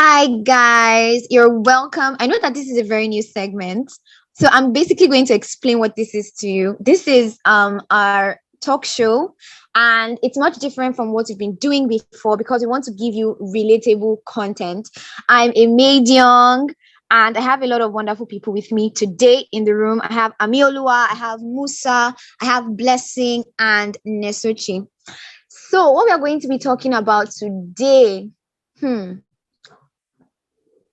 Hi, guys. You're welcome. I know that this is a very new segment. So I'm basically going to explain what this is to you. This is our talk show, and it's much different from what we've been doing before because we want to give you relatable content. I'm a maid young, and I have a lot of wonderful people with me today in the room. I have Amiolua, I have Musa, I have Blessing, and Nesochi. So what we are going to be talking about today, hmm,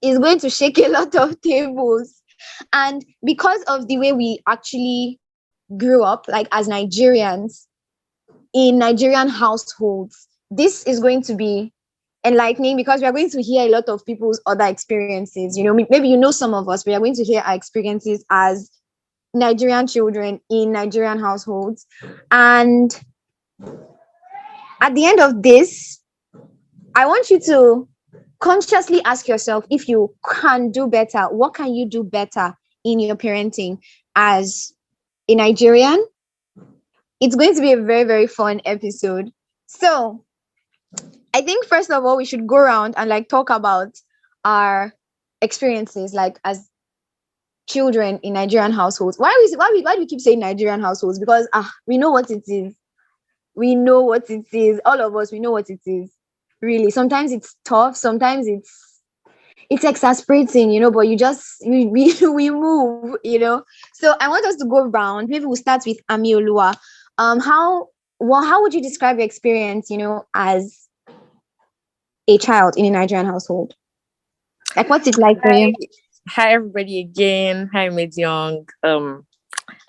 is going to shake a lot of tables. And because of the way we actually grew up, like as Nigerians in Nigerian households, this is going to be enlightening because we are going to hear a lot of people's other experiences. Maybe you know some of us, we are going to hear our experiences as Nigerian children in Nigerian households. And at the end of this, I want you to consciously ask yourself, if you can do better, what can you do better in your parenting as a Nigerian? It's going to be a very, very fun episode. So I think first of all, we should go around and talk about our experiences as children in Nigerian households. Why do we keep saying Nigerian households? Because we know what it is. We know what it is. All of us, we know what it is. Really, sometimes it's tough, sometimes it's exasperating, but we move. So I want us to go around. Maybe we'll start with Amiolua. How would you describe your experience, as a child in a Nigerian household? What's it like for you? Hi everybody again. Hi Mid Young. I'm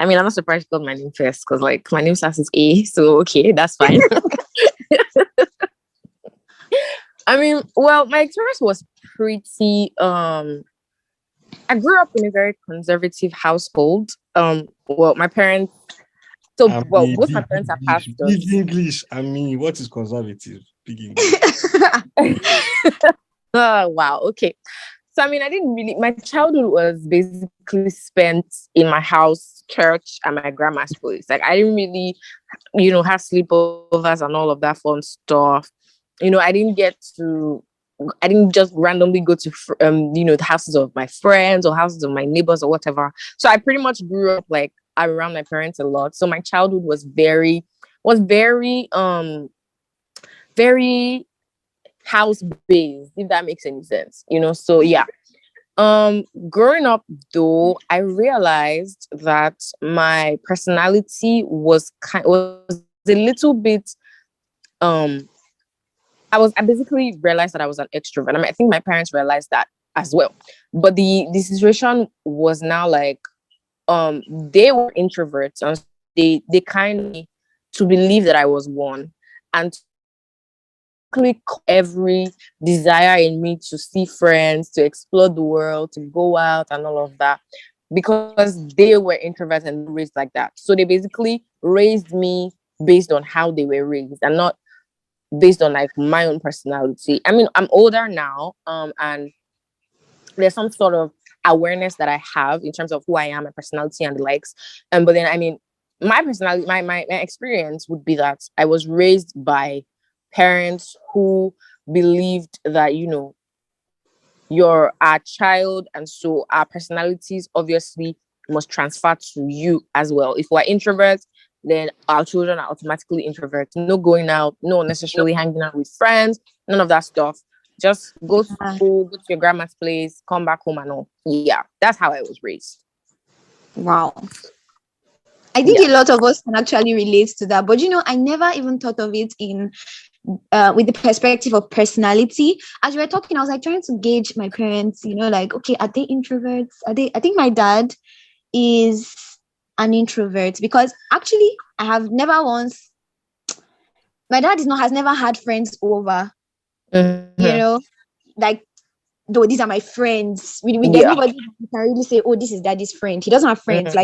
not surprised you got my name first because my name starts with A, so okay, that's fine. My experience was pretty I grew up in a very conservative household. My parents both my parents are pastors. Big English. What is conservative? Big English. Oh wow, okay. So I didn't really, my childhood was basically spent in my house, church, and my grandma's place. I didn't really, have sleepovers and all of that fun stuff. I didn't just randomly go to, the houses of my friends or houses of my neighbors or whatever. So I pretty much grew up around my parents a lot. So my childhood was very, very house based, if that makes any sense. So yeah. Growing up though, I realized that my personality was a little bit I basically realized that I was an extrovert. I think my parents realized that as well. But the situation was now they were introverts and they kind of to believe that I was one, and click every desire in me to see friends, to explore the world, to go out and all of that, because they were introverts and raised like that. So they basically raised me based on how they were raised and not based on my own personality. I'm older now, and there's some sort of awareness that I have in terms of who I am, my personality and the likes. But then my personality, my experience would be that I was raised by parents who believed that you're our child, and so our personalities obviously must transfer to you as well. If we're introverts, then our children are automatically introverts. No going out, no necessarily hanging out with friends, none of that stuff. Just go to school, go to your grandma's place, come back home and all. Yeah, that's how I was raised. Wow. I think a lot of us can actually relate to that. But I never even thought of it with the perspective of personality. As we were talking, I was trying to gauge my parents, okay, are they introverts? I think my dad is an introvert because actually I have never once, my dad has never had friends over, though these are my friends. Everybody can really say, oh, this is daddy's friend. He doesn't have friends.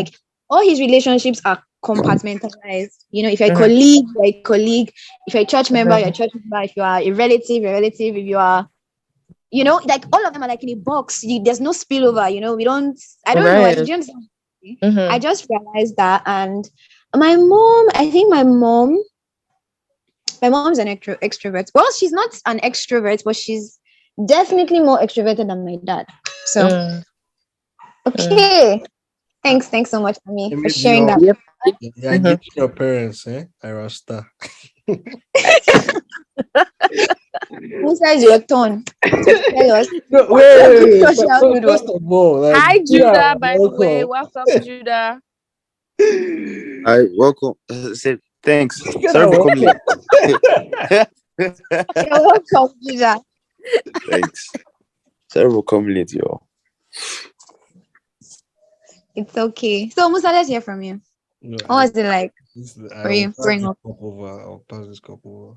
All his relationships are compartmentalized. If you're a colleague, you're a colleague. If you're a church member, you're a church member. If you are a relative, you're a relative. If you are, all of them are in a box. There's no spillover. I don't know. Do you understand? I just realized that. And my mom, I think my mom's an extrovert. Well, she's not an extrovert, but she's definitely more extroverted than my dad. So, Mm. okay. Thanks so much, Ami, for Maybe sharing that. Yep. you're Mhm. giving your parents, Rasta. Musa, is your turn to tell us No, what your wait. good childhood was. First of all, like, Hi, yeah, Judah, by the way. welcome. Welcome, Judah. Hi, welcome. Say thanks. You're Sorry for coming welcome. late. You're welcome, Judah. Thanks. Sorry for coming late, y'all. It's okay. So, Musa, let's hear from you. No, What was it like for I'll you pass growing this up? cup over. I'll pass this cup over.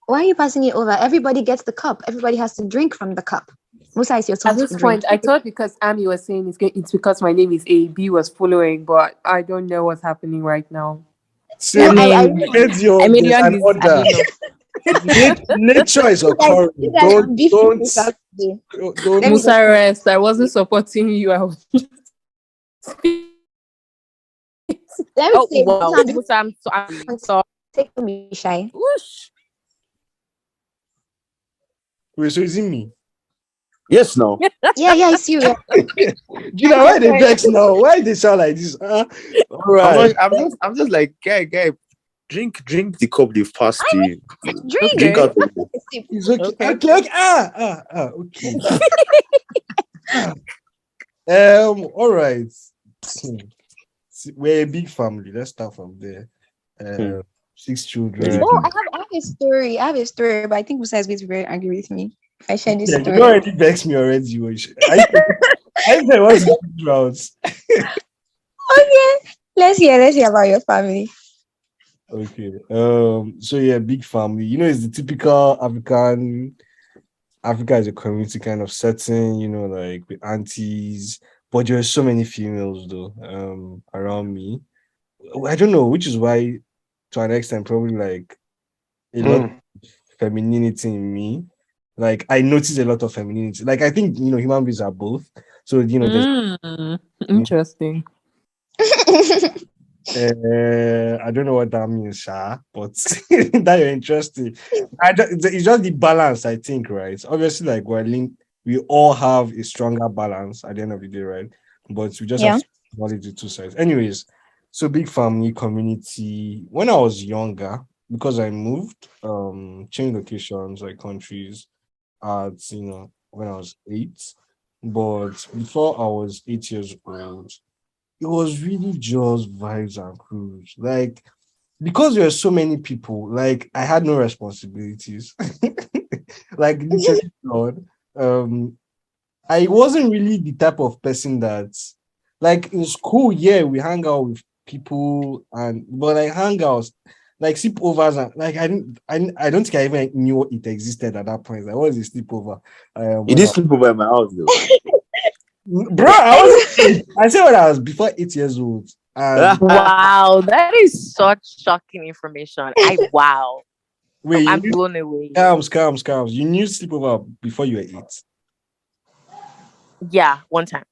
Why are you passing it over? Everybody gets the cup. Everybody has to drink from the cup. Musa, it's your turn At to this drink. point, I thought because Ami was saying it's because my name is A, B was following, but I don't know what's happening right now. No, I Same. I mean, really There's an is, I order. don't know. Nature is guys, occurring. you guys are beefing Don't, Musa today. don't. Let me Musa just rest. I wasn't supporting you. I was let me Oh, say wow. Musa, Musa, I'm sorry. So, take me shy. whoosh. Wait, so is it me? Yes, no. Yeah, it's you. Yeah. You know why they vex now? Why they sound like this? All I'm right. not. I'm just like guy. Drink the cup they've passed to you. Drink. Drink Okay. out of it. It's okay. Okay. Okay. Okay. All right. See, we're a big family. Let's start from there. Hmm. 6 Very children. Oh, big. I have a story. I have a story, but I think Musa is going to be very angry with me if I share this Yeah, you story. already vex me already. I said what's the routes. Okay. Let's hear about your family. Okay. So yeah, big family. You know, it's the typical African. Africa is a community kind of setting. You know, like with aunties, but there are so many females though. Around me. I don't know, which is why, to an extent, probably like a lot of femininity in me. Like I notice a lot of femininity. Like I think human beings are both. So there's Interesting. I don't know what that means, Sha, but that you're interested. It's just the balance, I think, right? Obviously, like we're linked, we all have a stronger balance at the end of the day, right? But we just have Yeah. to acknowledge the two sides. Anyways, so big family, community. When I was younger, because I moved, changed locations, like countries, at when I was 8. But before I was 8 years old, it was really just vibes and cruise. Like, because there are so many people, like I had no responsibilities. Like literally, Lord. I wasn't really the type of person that, like in school, yeah, we hang out with people, but like hangouts, like sleepovers, and like I don't think I even knew it existed at that point. Like, what is a sleepover? You When did sleep over at my house though. bro, I said when I was before 8 years old. And Wow, that is such shocking information. Wow. wait, you I'm knew blown away. scams. You knew sleepover before you were 8. Yeah, one time.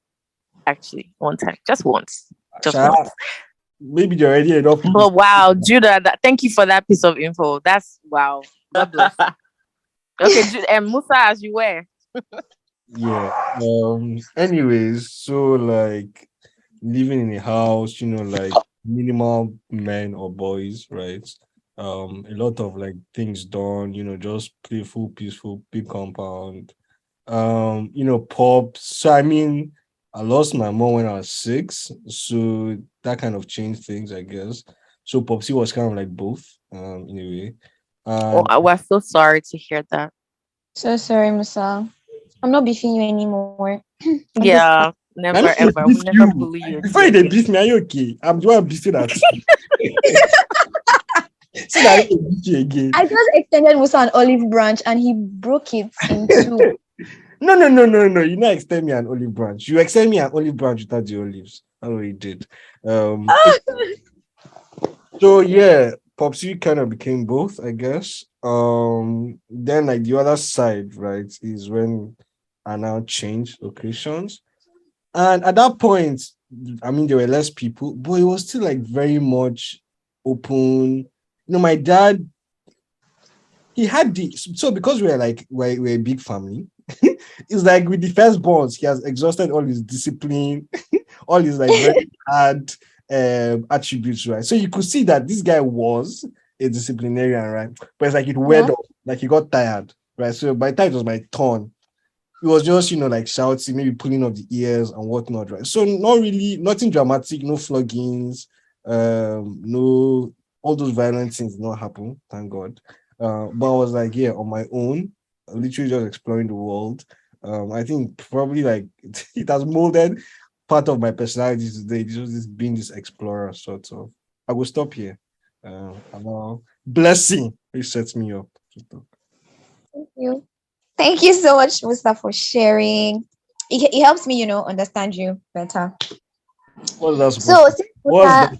Actually, one time. Just once. Just Sha, once. maybe there already enough people. But wow, Judah, thank you for that piece of info. That's wow. God bless. Okay, and Musa, as you were. Yeah. Anyways, so like living in a house, like minimal men or boys, right? A lot of like things done, just playful, peaceful, big compound. Pop. So I mean, I lost my mom when I was 6, so that kind of changed things, I guess. So Popsy was kind of like both, in a way. Oh, And I was so sorry to hear that. So sorry, Musa. I'm not beefing you anymore. Yeah, I never know they ever. I beef will never you. bully you Before again. they beef me, are you okay? I'm the one beefing at you. So that I don't beat you again. I just extended Musa an olive branch and he broke it in two. No. You not extend me an olive branch. You extend me an olive branch without the olives. That's what you did. So yeah, Popsy kind of became both, I guess. Then like the other side, right, is when I now changed locations. And at that point, I mean, there were less people, but it was still like very much open. My dad, he had so because we're a big family, It's like with the firstborns, he has exhausted all his discipline, all his like very hard attributes, right? So you could see that this guy was a disciplinarian, right? But it's like it weared off, like he got tired, right? So by the time it was my turn, it was just, like shouting, maybe pulling off the ears and whatnot, right? So not really, nothing dramatic, no floggings, no, all those violent things did not happen, thank God. But I was like, yeah, on my own, literally just exploring the world. I think probably like it has molded part of my personality today, just this being this explorer sort of. I will stop here. About blessing, which sets me up. Thank you. Thank you so much, Musa, for sharing. It helps me, understand you better. What is that So supposed to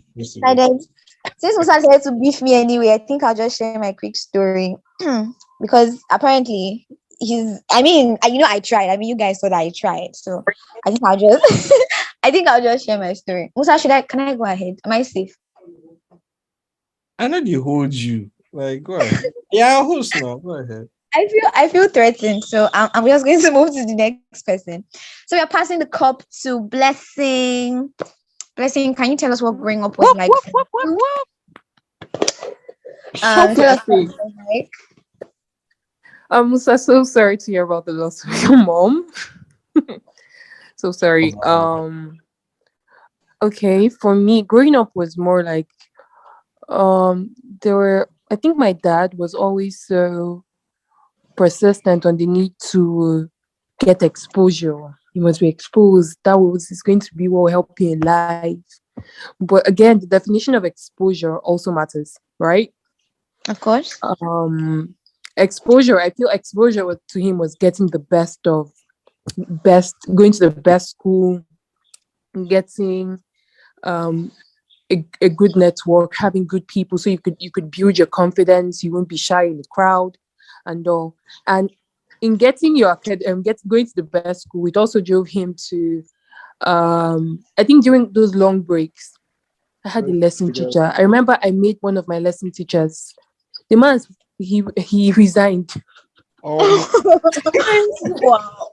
since Musa decided to beef me anyway, I think I'll just share my quick story. Because apparently I tried. I mean, you guys saw that I tried. So I think I'll just share my story. Musa, can I go ahead? Am I safe? I know they hold you. Like, go ahead. Yeah, I'll host now. Go ahead. I feel threatened, so I'm just going to move to the next person. So we are passing the cup to Blessing. Blessing, can you tell us what growing up was like? Tell us what it was like. I'm so sorry to hear about the loss of your mom. So sorry. Okay, for me, growing up was more like I think my dad was always so persistent on the need to get exposure. You must be exposed. Is going to be what will help you in life. But again, the definition of exposure also matters, right? Of course. Exposure. I feel exposure to him was getting the best, going to the best school, getting a good network, having good people, so you could build your confidence. You won't be shy in the crowd, and all. And in getting going to the best school, it also drove him to. I think during those long breaks, I had a lesson teacher. I remember I made one of my lesson teachers. The man, he resigned. Oh, Wow.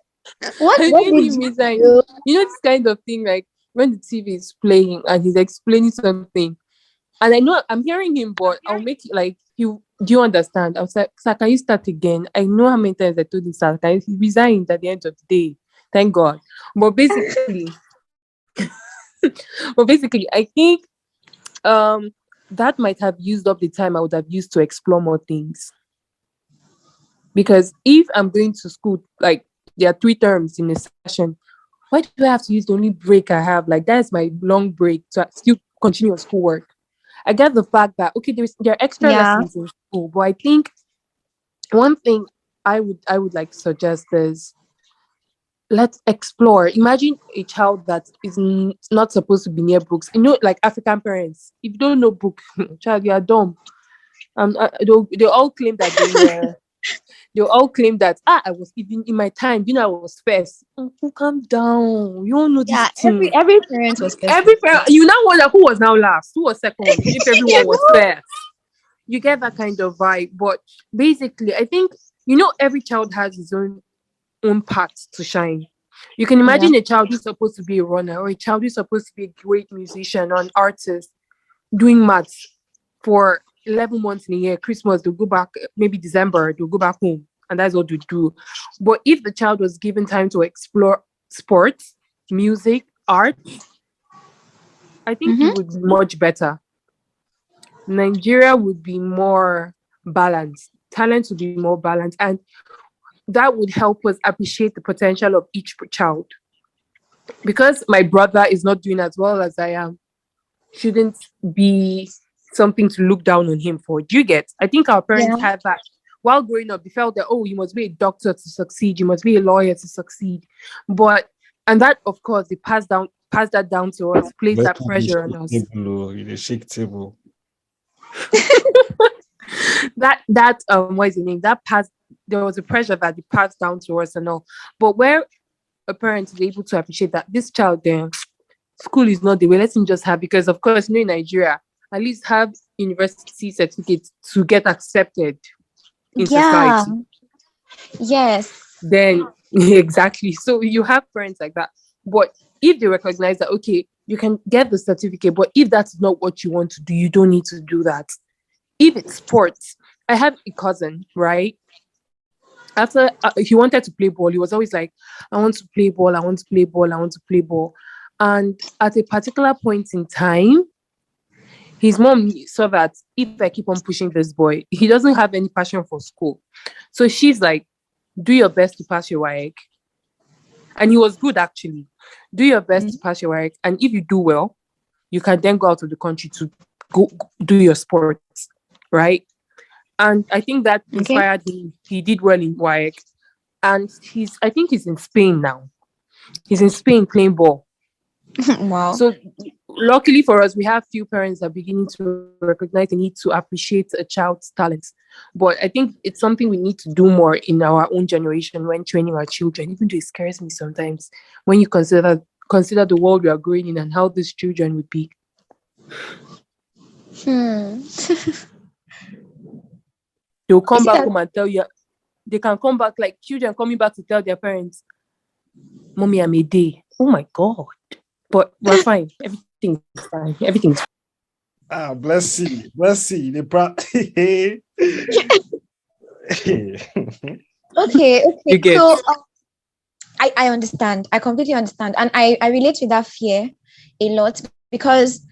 What I did made you him resign. do? You know this kind of thing, like when the TV is playing and he's explaining something, and I know I'm hearing him, but I'll make it like you. Do you understand? I was like, "Sir, can you start again?" I know how many times I told him, "Sir, can he resigned at the end of the day." Thank God. But basically, I think that might have used up the time I would have used to explore more things. Because if I'm going to school, like there are 3 terms in a session, why do I have to use the only break I have? Like that's my long break to still continue on schoolwork. I get the fact that okay, there are extra Yeah. lessons in school, but I think one thing I would like to suggest is let's explore. Imagine a child that is not supposed to be near books. Like African parents, if you don't know book, child, you are dumb. They all claim that they all claim that I was even in my time, I was first. Uncle, calm down. You don't know this Yeah, thing. every parent was first. Every parent, you now wonder who was now last, who was second, if everyone was first. You get that kind of vibe. But basically, I think every child has his own path to shine. You can imagine a child who's supposed to be a runner, or a child who's supposed to be a great musician or an artist doing maths for 11 months in a year. Christmas, they'll go back, maybe December, they'll go back home, and that's what they do. But if the child was given time to explore sports, music, art, I think it would be much better. Nigeria would be more balanced. Talent would be more balanced, and that would help us appreciate the potential of each child. Because my brother is not doing as well as I am, shouldn't be something to look down on him for. Do you get? I think our parents had that while growing up. They felt that you must be a doctor to succeed, you must be a lawyer to succeed. And that, of course, they pass that down to us, place that pressure on us. The shake table. that what is the name? There was a pressure that they passed down to us and all. But where a parent is able to appreciate that this child there, school is not the way, let him just have, because of course, in Nigeria, at least have university certificates to get accepted in society. Yes. Then Exactly. So you have parents like that. But if they recognize that, okay, you can get the certificate, but if that's not what you want to do, you don't need to do that. If it's sports, I have a cousin, right? After he wanted to play ball, he was always like, I want to play ball, I want to play ball, I want to play ball. And at a particular point in time, his mom saw that if I keep on pushing this boy, he doesn't have any passion for school. So she's like, do your best to pass your WAEC. And he was good actually. Do your best to pass your WAEC. And if you do well, you can then go out of the country to go do your sports, right? And I think that inspired him. He did well in WAEC. And I think he's in Spain now. He's in Spain playing ball. Wow. So luckily for us, we have few parents that are beginning to recognize the need to appreciate a child's talents. But I think it's something we need to do more in our own generation when training our children, even though it scares me sometimes when you consider the world we are growing in and how these children would be. They'll come back home and tell you, they can come back like children coming back to tell their parents, Mommy, I'm a day. Oh my God. But we're fine. Everything's fine. Everything's fine. Bless you. Okay. You get So I understand. I completely understand. And I relate with that fear a lot because,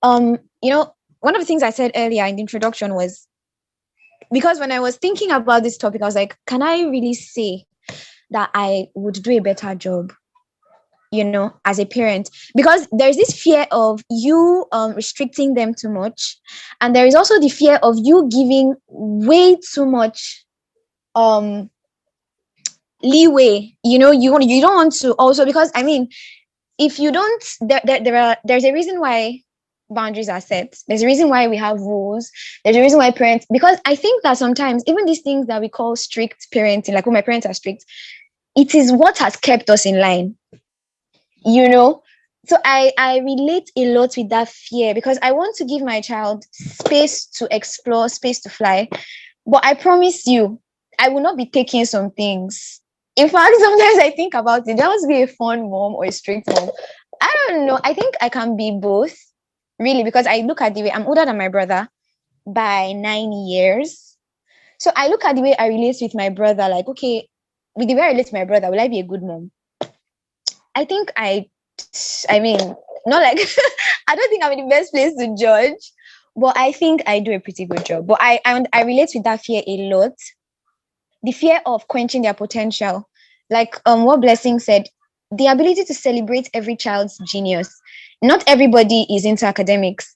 one of the things I said earlier in the introduction was because when I was thinking about this topic, I was like, can I really say that I would do a better job, as a parent? Because there's this fear of you restricting them too much. And there is also the fear of you giving way too much leeway. You don't want to also, because if you don't, there's a reason why boundaries are set. There's a reason why we have rules. There's a reason why parents, because I think that sometimes even these things that we call strict parenting, like when my parents are strict, it is what has kept us in line. So I relate a lot with that fear because I want to give my child space to explore, space to fly. But I promise you, I will not be taking some things. In fact, sometimes I think about it. That must be a fun mom or a strict mom. I don't know. I think I can be both, really, because I look at the way I'm older than my brother by 9 years. So I look at the way I relate with my brother, like, okay, with the way I relate to my brother, will I be a good mom? I think not like, I don't think I'm in the best place to judge, but I think I do a pretty good job. But I relate with that fear a lot. The fear of quenching their potential. Like what Blessing said, the ability to celebrate every child's genius. Not everybody is into academics.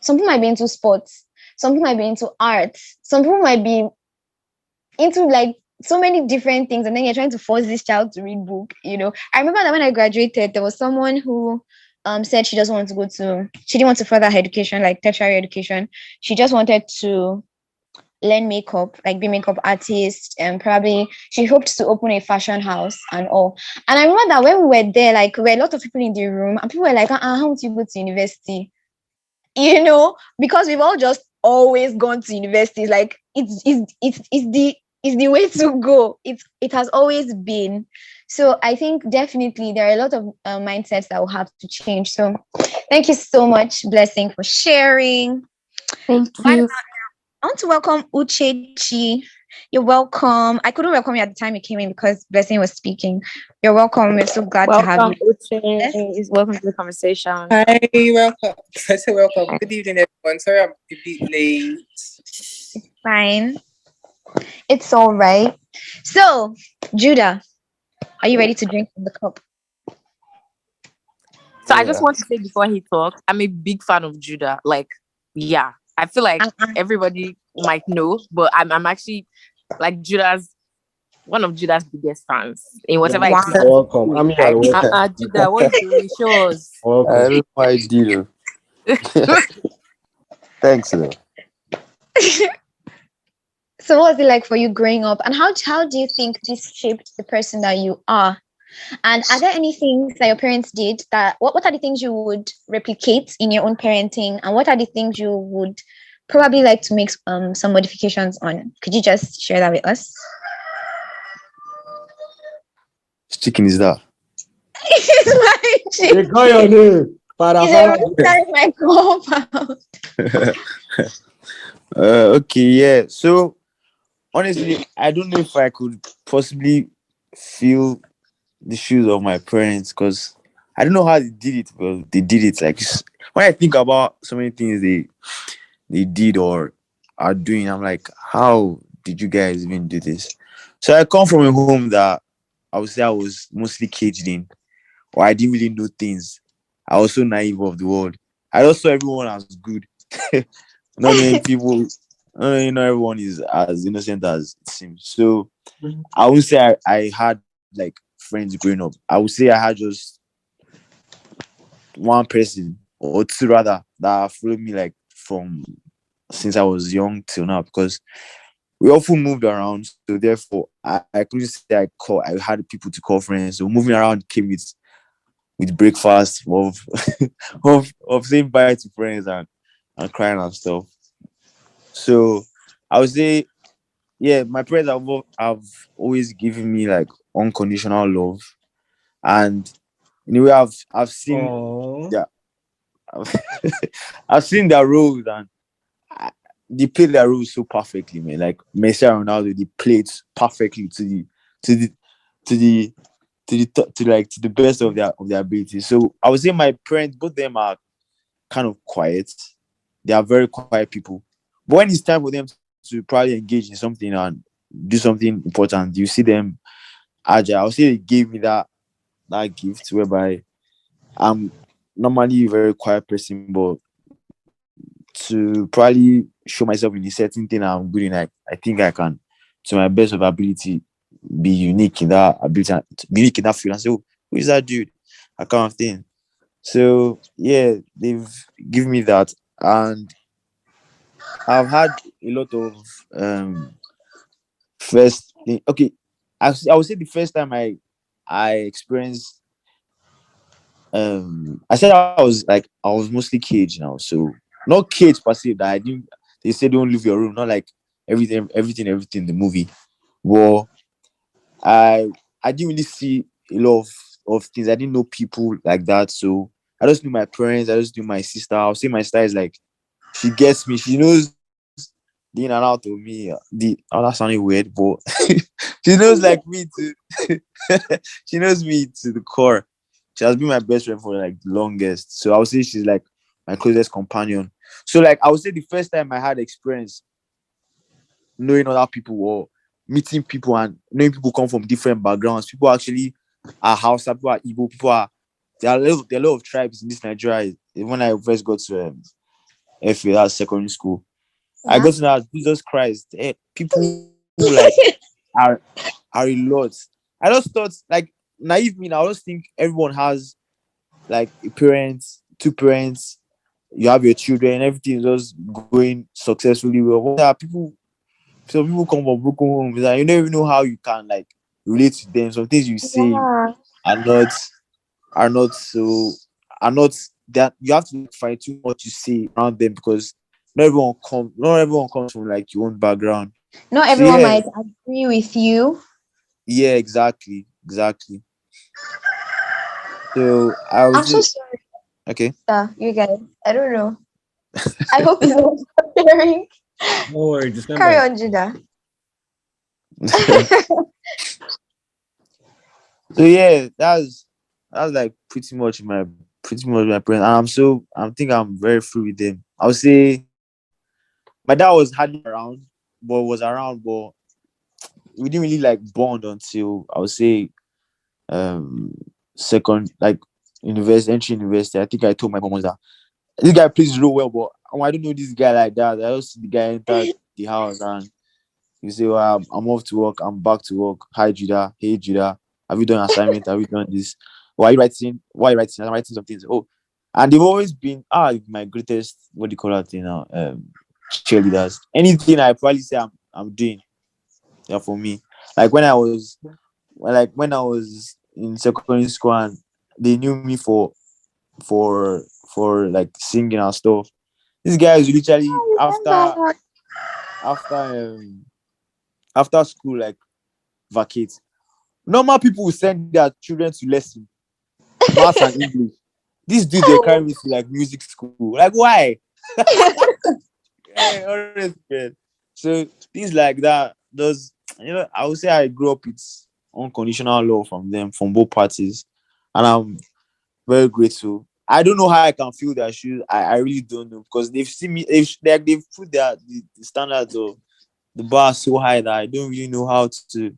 Some people might be into sports. Some people might be into art. Some people might be into like so many different things, and then you're trying to force this child to read book. I remember that when I graduated, there was someone who said she didn't want to further her education, like tertiary education. She just wanted to learn makeup, like be makeup artist, and probably she hoped to open a fashion house and all. And I remember that when we were there, like there were a lot of people in the room, and people were like, how would you go to university? Because we've all just always gone to university. Like it's the way to go. It has always been. So I think definitely there are a lot of mindsets that will have to change. So thank you so much, Blessing, for sharing. Thank you. I want to welcome Uchechi. You're welcome. I couldn't welcome you at the time you came in because Blessing was speaking. You're welcome. We're so glad to have you. Uche. Welcome to the conversation. Hi, welcome. I say welcome. Good evening, everyone. Sorry I'm a bit late. It's fine. It's all right. So, Judah, are you ready to drink from the cup? So I just want to say before he talks, I'm a big fan of Judah. Like, yeah. I feel like everybody might know, but I'm actually like one of Judah's biggest fans in whatever. Wow. Welcome. Judah, what do you show us? I don't know I do. Thanks, though. So what was it like for you growing up, and how do you think this shaped the person that you are? And are there any things that your parents did that what are the things you would replicate in your own parenting, and what are the things you would probably like to make some modifications on? Could you just share that with us? chicken is that? It's my They chicken. call your name. Para, It's para. a inside my compound. Okay, yeah. So honestly, I don't know if I could possibly feel the shoes of my parents because I don't know how they did it, but they did it. Like when I think about so many things they did or are doing, I'm like, how did you guys even do this? So I come from a home that I would say I was mostly caged in, or I didn't really know things. I was so naive of the world. I just saw everyone as good. Not knowing people, everyone is as innocent as it seems. So I would say I had like friends growing up. I would say I had just one person or two rather that followed me like from since I was young till now because we often moved around. So therefore I couldn't say I had people to call friends. So moving around came with breakfast of of saying bye to friends and crying and stuff. So I would say, yeah, my parents have always given me like unconditional love, and in a way, I've seen Oh. their I've seen their roles, and I, they play their roles so perfectly, man. Like Messi and Ronaldo, they played perfectly to the to the to the best of their ability. So I would say my parents, both of them are kind of quiet. They are very quiet people. But when it's time for them to probably engage in something and do something important, you see them agile. I would say they gave me that gift whereby I'm normally a very quiet person, but to probably show myself in a certain thing I'm good in, I think I can, to my best of ability, be unique in that ability, be unique in that field. And say, oh, who is that dude? That kind of thing. So yeah, they've given me that, and I've had a lot of first thing. Okay, I would say the first time I experienced I said I was mostly caged now, so not caged per se that I didn't. They say don't leave your room, not like everything in the movie. Well, I I didn't really see a lot of things. I didn't know people like that, so I just knew my parents. I just knew my sister. I'll say my sister is like she gets me. She knows the in and out of me. That sounded weird, but she knows like me to. She knows me to the core. She has been my best friend for like the longest. So I would say she's like my closest companion. So like I would say the first time I had experience knowing other people or meeting people and knowing people come from different backgrounds. People actually are Hausa, people are Igbo, people are there are a lot of tribes in this Nigeria. When I first got to FA, that's secondary school, I Yeah. got to know that Jesus Christ. People like are are a lot. I just thought like naive me now. I just think everyone has like a parents, two parents, you have your children, everything is just going successfully well. But there are people, some people come from broken homes and you don't even know how you can like relate to them. Some things you say Yeah. are not are not so are not that you have to like find too much to say around them because not everyone comes from like your own background. Not So everyone yeah, might agree with you. yeah, exactly. So I I'm was so sorry, okay. you guys. I don't know. I hope it's not hearing. Don't worry, Carry December. on, Judah. So yeah, that's like pretty much my parents. And I'm think I'm very free with them. I would say my dad was hardly around, but was around, but we didn't really like bond until I would say um second like university. I think I told my mom once that this guy plays real well, but I don't know this guy like that. I just see the guy enter the house and you say, well, I'm off to work, I'm back to work. Hi Judah, hey Judah, have you done assignment? Have you done this? Why are you writing? Why are you writing? I'm writing some things. Oh, and they've always been my greatest what do you call that thing now? Cheerleaders. Anything I probably say I'm doing, yeah, for me. Like when I was in secondary school and they knew me for like singing and stuff. This guy is literally Remember. after after school like vacate. Normal people will send their children to lesson, maths and English. This dude they carry me to like music school. Like why? Yeah, honest, man. So things like that. Those, I would say I grew up with unconditional love from them, from both parties, and I'm very grateful. I don't know how I can feel their shoes. I really don't know because they've seen me. They've put the standards of the bar so high that I don't really know how to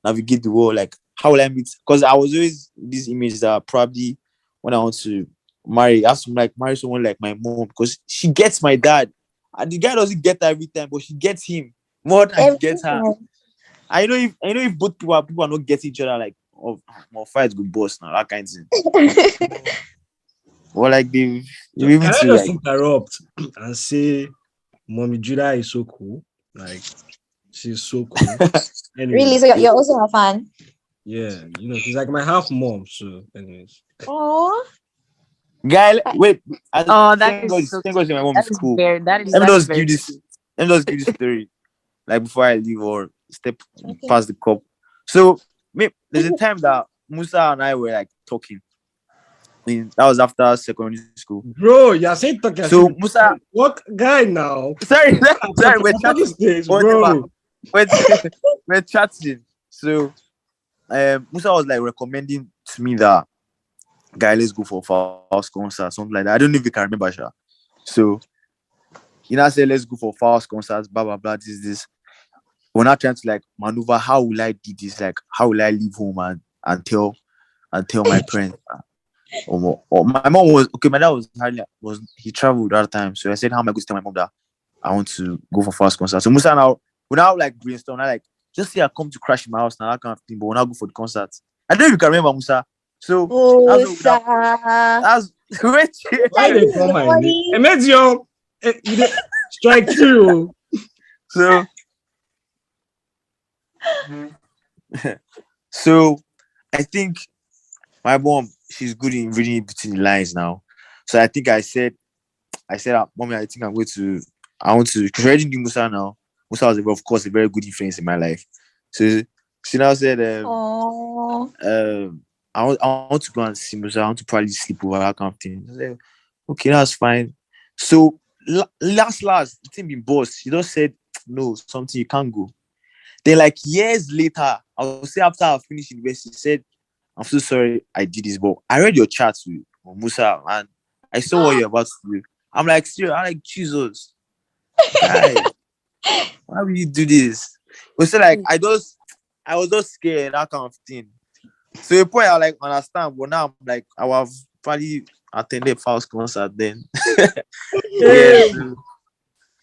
navigate the world. Like how will I meet? Because I was always this image that probably when I want to marry, I have to like marry someone like my mom because she gets my dad, and the guy doesn't get her every time, but she gets him more than he Every gets her. time. I know if both people are not getting each other, like more fights go boss now, that kind of thing. Or like they've even Can I to just like interrupt and say, Mommy Judah is so cool. Like, she's so cool. Really? Anyways, So you're also a fan? yeah, she's like my half mom. So, anyways, Oh, guy. Wait, Oh, that thank is God, so thank God, my cute. mom That is is cool. very Let me that's just very give this. cute. Let me just give this story like before I leave or step okay. past the cup. So there's a time that Musa and I were like talking. That was after secondary school. bro, you're saying talk as So if Musa, what guy now? sorry, sorry, we're At this chatting. stage, Whatever. bro. We're, we're chatting. So Musa was like recommending to me that guy, let's go for Faust concert, something like that. I don't know if you can remember, Sha. So I said, let's go for Faust concerts, blah blah blah. This. We're not trying to like maneuver. How will I do this? Like, how will I leave home and tell my parents? Or my mom was okay. My dad was he traveled that time, so I said, how am I going to tell my mom that I want to go for Faust concert? So Musa now we now like brainstorm. I like just say I come to crash in my house now, that kind of thing. But we'll now go for the concert. I don't know if you can remember Musa. So that's Oh, what we now sir. that's wait. Why Like they this is call my name? funny. Emedium, strike two. So so I think my mom, she's good in reading between the lines now. So I think I said, mommy, I think I want to, because I already knew Musa now. Musa was, of course, a very good influence in my life. So she now said, Oh, I want to go and see Musa. I want to probably sleep over, that kind of thing. I said, okay, that's fine. So last, the thing been boss. She just said, no, something you can't go. Then like years later, I will say after I finished university, she said, I'm so sorry I did this, but I read your chat with Musa and I saw what you're about to do. I'm like, serious. I'm like, Jesus, guy, why will you do this? But so like, I was just scared, that kind of thing. So a point I like understand, but now I'm like, I would have probably attended Faust concert then. Yeah, Hey, so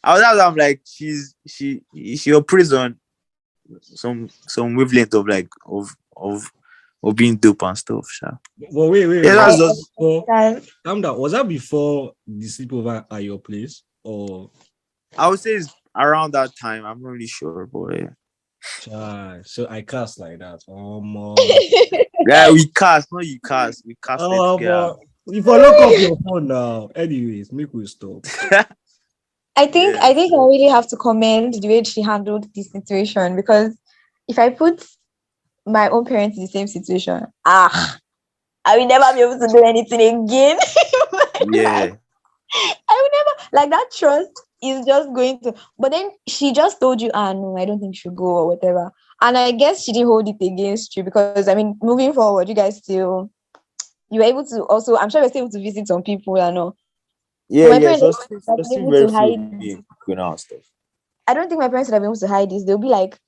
I'm like, she operates on some wavelength of like of being dope and stuff. Sha. well, wait, Yeah, I that's just before, understand. calm down. Was that before the sleepover at your place, or I would say it's around that time. I'm not really sure, but yeah. so I cast like that? Oh more. Yeah, we cast, not you cast. We casted Oh, together. but if I look up your phone now, anyways, make we stop. I think Yeah. I think I really have to commend the way she handled this situation because if I put my own parents in the same situation, I will never be able to do anything again in my life. Yeah. I will never like that trust is just going to. But then she just told you, no, I don't think you should go or whatever. And I guess she didn't hold it against you because I mean, moving forward, you guys still you were able to also. I'm sure you're still able to visit some people. I know. But Yeah, my yeah. parents So have so been still able very to few hide. of me going out and stuff. I don't think my parents would have been able to hide this. They'll be like,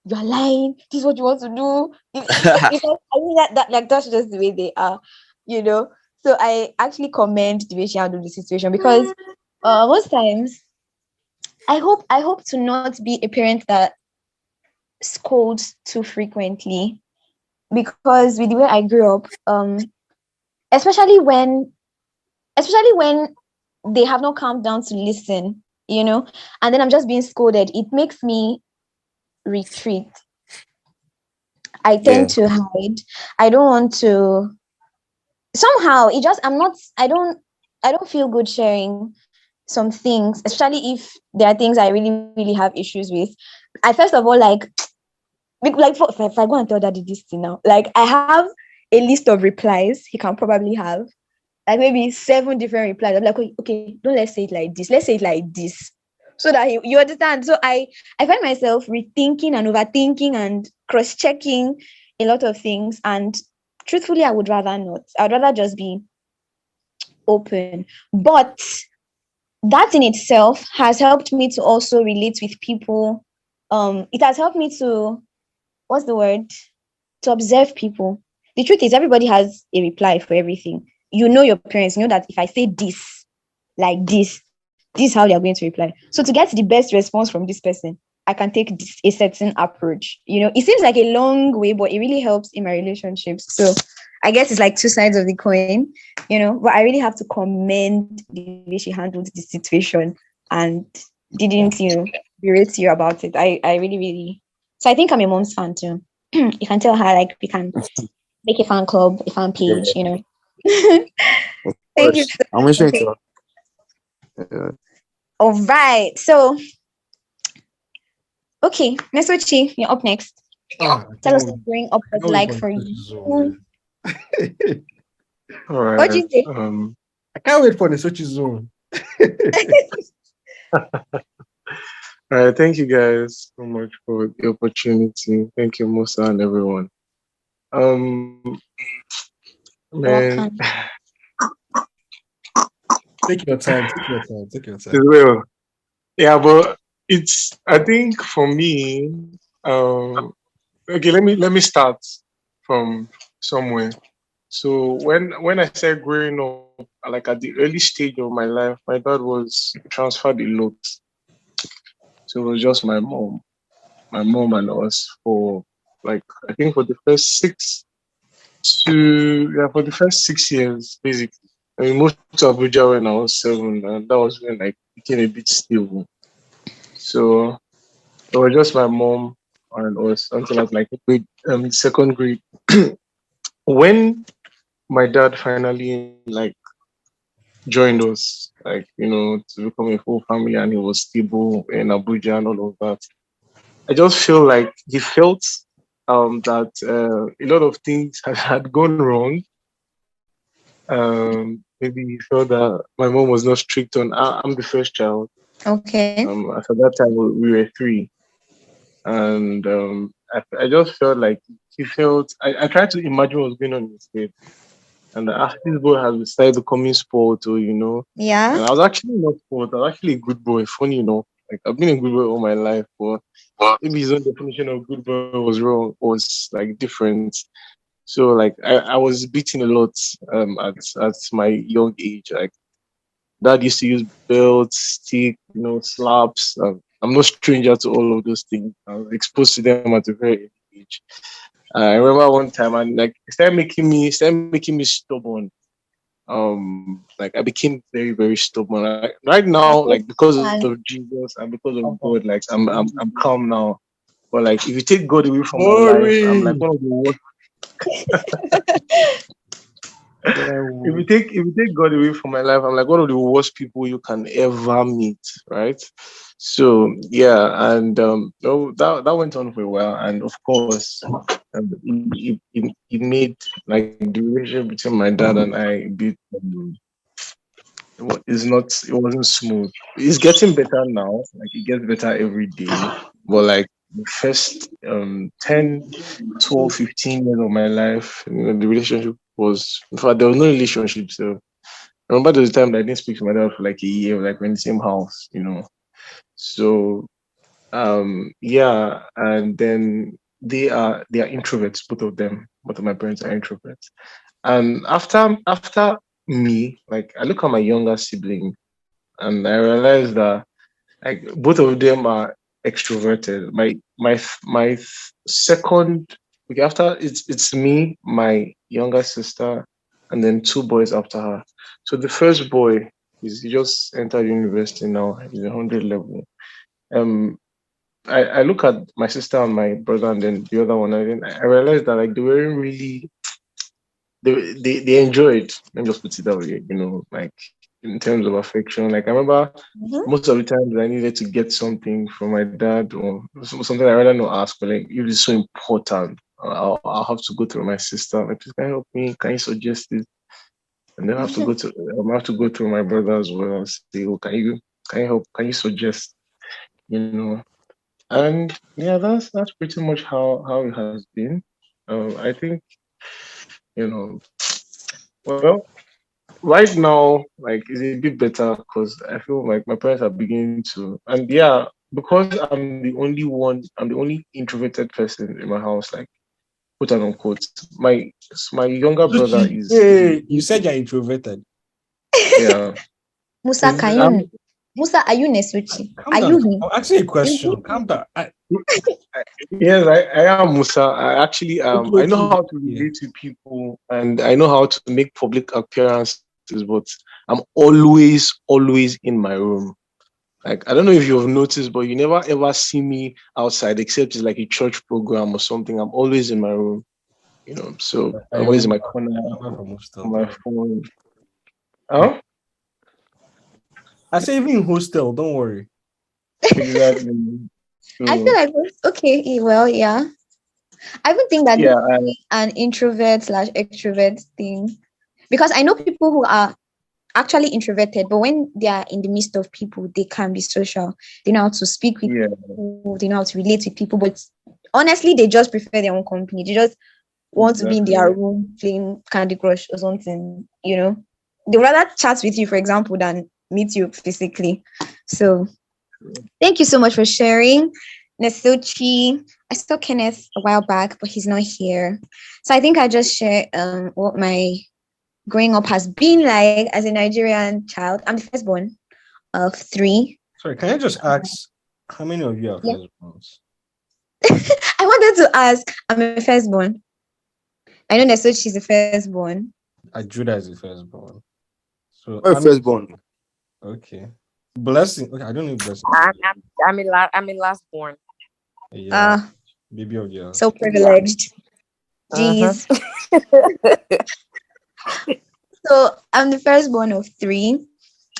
"You're lying. This is what you want to do." Because I mean that like that's just the way they are, you know. So I actually commend the way she handled the situation because most times I hope to not be a parent that scolds too frequently because with the way I grew up, especially when especially when they have not calmed down to listen, and then I'm just being scolded, it makes me retreat. I tend Yeah. to hide. I don't want to somehow it just I don't feel good sharing some things, especially if there are things I really, really have issues with. I first of all like Like if I go and tell daddy this thing now, like I have a list of replies he can probably have, like maybe 7 different replies. I'm like, okay, don't let's say it like this. Let's say it like this, so that you understand. So I find myself rethinking and overthinking and cross-checking a lot of things. And truthfully, I would rather not. I would rather just be open. But that in itself has helped me to also relate with people. It has helped me to, what's the word? To observe people. The truth is, everybody has a reply for everything. You know your parents, you know that if I say this, like this is how they are going to reply. So to get the best response from this person, I can take a certain approach. It seems like a long way, but it really helps in my relationships. So I guess it's like 2 sides of the coin, but I really have to commend the way she handled the situation and didn't, berate you about it. I really, really. So I think I'm a mom's fan too. You can tell her, like, we can make a fan club, a fan page, Of Thank you. course. I'm sure it's All right. So, okay, Miss Uchi, you're up next. I Tell us can't what growing up I was can't wait like for for the you. zone, man. All What do right. you say? I can't wait for the Sochi zone. All right. Thank you guys so much for the opportunity. Thank you, Musa, and everyone. Um, man, Welcome. Take your time. Take your time. Take your as time. well. Yeah, but I think for me, um, okay, let me start from somewhere. So when I said growing up, like at the early stage of my life, my dad was transferred a lot. So it was just my mom and us for, like, I think for the first 6 years basically. I mean, moved to Abuja when I was 7, and that was when I became a bit stable. So it was just my mom and us until I was like second grade. When my dad finally like joined us, like, to become a full family, and he was stable in Abuja and all of that, I just feel like he felt that a lot of things had gone wrong. Maybe he felt that my mom was not strict on. I'm the first child. Okay. At that time we were 3, and I just felt like he felt. I tried to imagine what was going on in his head, and this boy has decided becoming sport, Yeah. and I was actually not sport. I was actually a good boy. Funny enough, like I've been a good boy all my life, but maybe his own definition of good boy was wrong, was like different. So like I was beaten a lot at my young age. Like dad used to use belts, stick, slaps. I'm no stranger to all of those things. I was exposed to them at a very early age. I remember one time, and like it started making me stubborn. Like I became very, very stubborn. Like, right now, like because of Jesus and because of God, like I'm calm now. But like if you take God away from my life, I'm like Boring. one of the worst. If you take God away from my life, I'm like one of the worst people you can ever meet, right? So yeah, and that went on for a while, and of course, it made like the relationship between my dad and I a bit. It wasn't smooth. It's getting better now. Like it gets better every day. But like the first 10, 12, 15 years of my life, the relationship was, in fact, there was no relationship. So I remember there was a time that I didn't speak to my dad for like a year, like we're in the same house. So yeah, and then they are introverts, both of them. Both of my parents are introverts. And after me, like I look at my younger sibling and I realize that like both of them are extroverted. My second, okay, after it's me, my younger sister, and then 2 boys after her. So the first boy he just entered university now. He's 100 level. Um, I look at my sister and my brother, and then the other one, and then I realized that like they weren't really they enjoyed. Let me just put it that way, like in terms of affection. Like I remember Mhm. most of the times I needed to get something from my dad or something I rather not ask, but like if it's so important, I'll have to go through my sister. Like, please can you help me? Can you suggest it? And then I have to go through my brother as well and say, oh, can you help? Can you suggest? You know, and yeah, that's pretty much how it has been. I think you know, well, right now, like, it's a bit better because I feel like my parents are beginning to, and yeah, because I'm the only introverted person in my house, like, quote and unquote. My younger brother is Hey, you said you're introverted. yeah. Musa, can you? Musa, are you Nesuchi? Calm Are down. you him? I'll ask you a question. Calm down. Yes, I am Musa. I actually Okay, I know okay. how to Yeah. relate to people and I know how to make public appearances, but I'm always in my room. Like I don't know if you've noticed, but you never ever see me outside except it's like a church program or something. I'm always in my room, so I I'm always in remember. my corner I remember from hostel. on my phone. Oh, I say even in hostel, don't worry. exactly. I feel So like okay. Well, yeah. I would think that this yeah, is an introvert slash extrovert thing because I know people who are actually introverted, but when they are in the midst of people, they can be social. They know how to speak with yeah, people, they know how to relate with people, but honestly, they just prefer their own company. They just want to be in their exactly. room playing Candy Crush or something, They rather chat with you, for example, than meet you physically. So thank you so much for sharing. Nesuchi. I saw Kenneth a while back, but he's not here. So I think I just share what my growing up has been like as a Nigerian child. I'm the firstborn of three. Sorry, can I just ask how many of you are Yeah. firstborns? I wanted to ask, I'm a firstborn. I know Nesuchi's a firstborn. I drew that as the firstborn. So My firstborn. okay. Blessing. Okay, I don't need blessing. I'm a last born. Yeah, baby of yours. So privileged. Uh-huh. Jeez. So I'm the firstborn of three.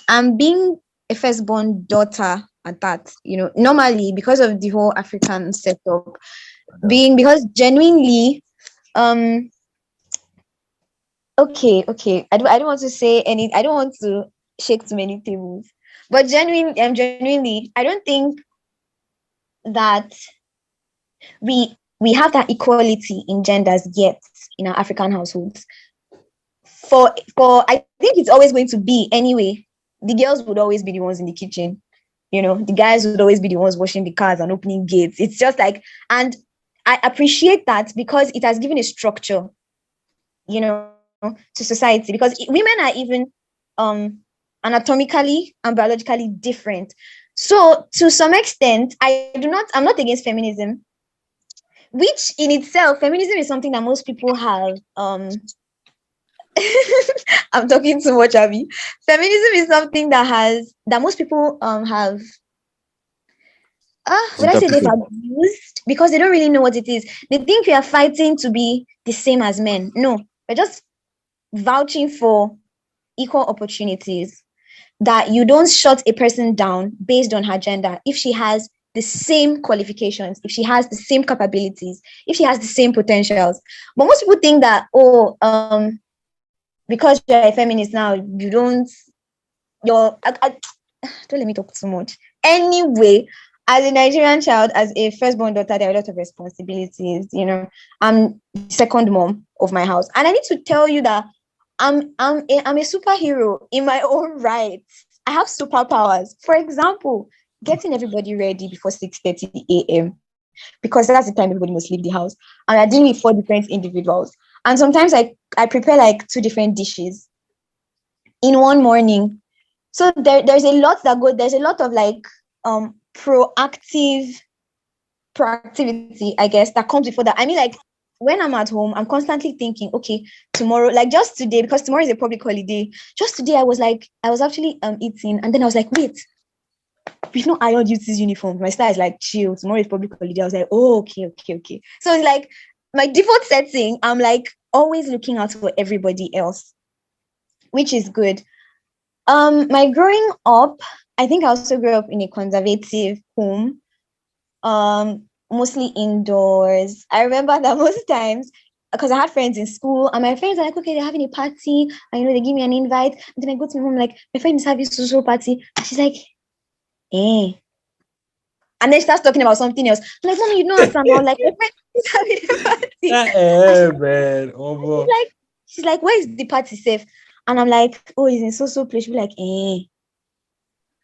I'm being a firstborn daughter at that, normally because of the whole African setup, because genuinely, okay, I don't want to say any, I don't want to shake too many tables, but genuinely, I don't think that we have that equality in genders yet in our African households. For I think it's always going to be anyway. The girls would always be the ones in the kitchen. The guys would always be the ones washing the cars and opening gates. It's just like, and I appreciate that because it has given a structure, to society, because women are even anatomically and biologically different. So to some extent, I'm not against feminism, which in itself, feminism is something that most people have I'm talking too much, Abby. Feminism is something that most people have would I say they've abused because they don't really know what it is. They think we are fighting to be the same as men. No, we're just vouching for equal opportunities, that you don't shut a person down based on her gender if she has the same qualifications, if she has the same capabilities, if she has the same potentials. But most people think that, because you're a feminist now, don't let me talk too much. Anyway, as a Nigerian child, as a firstborn daughter, there are a lot of responsibilities. I'm the second mom of my house, and I need to tell you that I'm a superhero in my own right. I have superpowers. For example, getting everybody ready before 6:30 a.m. because that's the time everybody must leave the house, and I deal with 4 different individuals. And sometimes I prepare like 2 different dishes in one morning. So there's a lot there's a lot of like proactivity, I guess, that comes before that. I mean, like when I'm at home, I'm constantly thinking, okay, tomorrow, like just today, because tomorrow is a public holiday. Just today, I was actually eating, and then I was like, wait, we've not ironed this uniform. My style is like chill. Tomorrow is public holiday. I was like, oh, okay. So it's like my default setting, I'm like always looking out for everybody else, which is good. My growing up, I think I also grew up in a conservative home. Mostly indoors. I remember that most times, because I had friends in school, and my friends are like, okay, they're having a party, and they give me an invite, and then I go to my mom like, my friend is having social party, and she's like, eh. And then she starts talking about something else. I'm like, mommy, you don't understand. I'm like, my friend is having a party. Man. Oh, She's like, where is the party safe? And I'm like, oh, it's in so place. She'll be like, eh.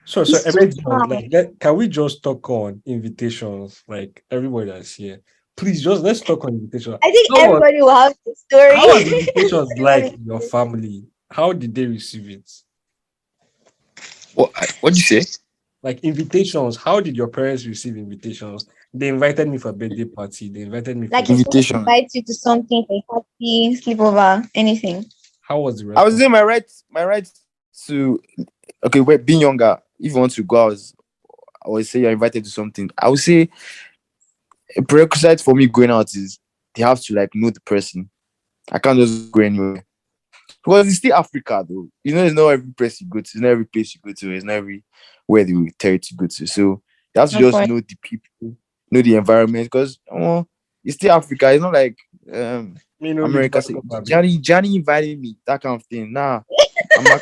So It's too Emejion, far. can we just talk on invitations? Like everybody that's here, please let's talk on invitations. I think How was, everybody will have the story. how was invitations like Everybody- in your family? How did they receive it? What'd you say? Like invitations, how did your parents receive invitations? They invited me for a birthday party. They invited me for like if someone Invitation. invites you to something, a party, sleepover, anything. how was the I was response? saying my right to okay, wait, being younger, if you want to go out or say you're invited to something, I would say a prerequisite for me going out is they have to like know the person. I can't just go anywhere. Because it's still Africa though. You know, it's not every place you go to, it's not every place you go to, it's not every where they will tell you to go to. So you have to Of just course. know the people, know the environment, because it's still Africa. It's not like Me no be America back say up, abi. Johnny invited me, that kind of thing. Nah, I'm not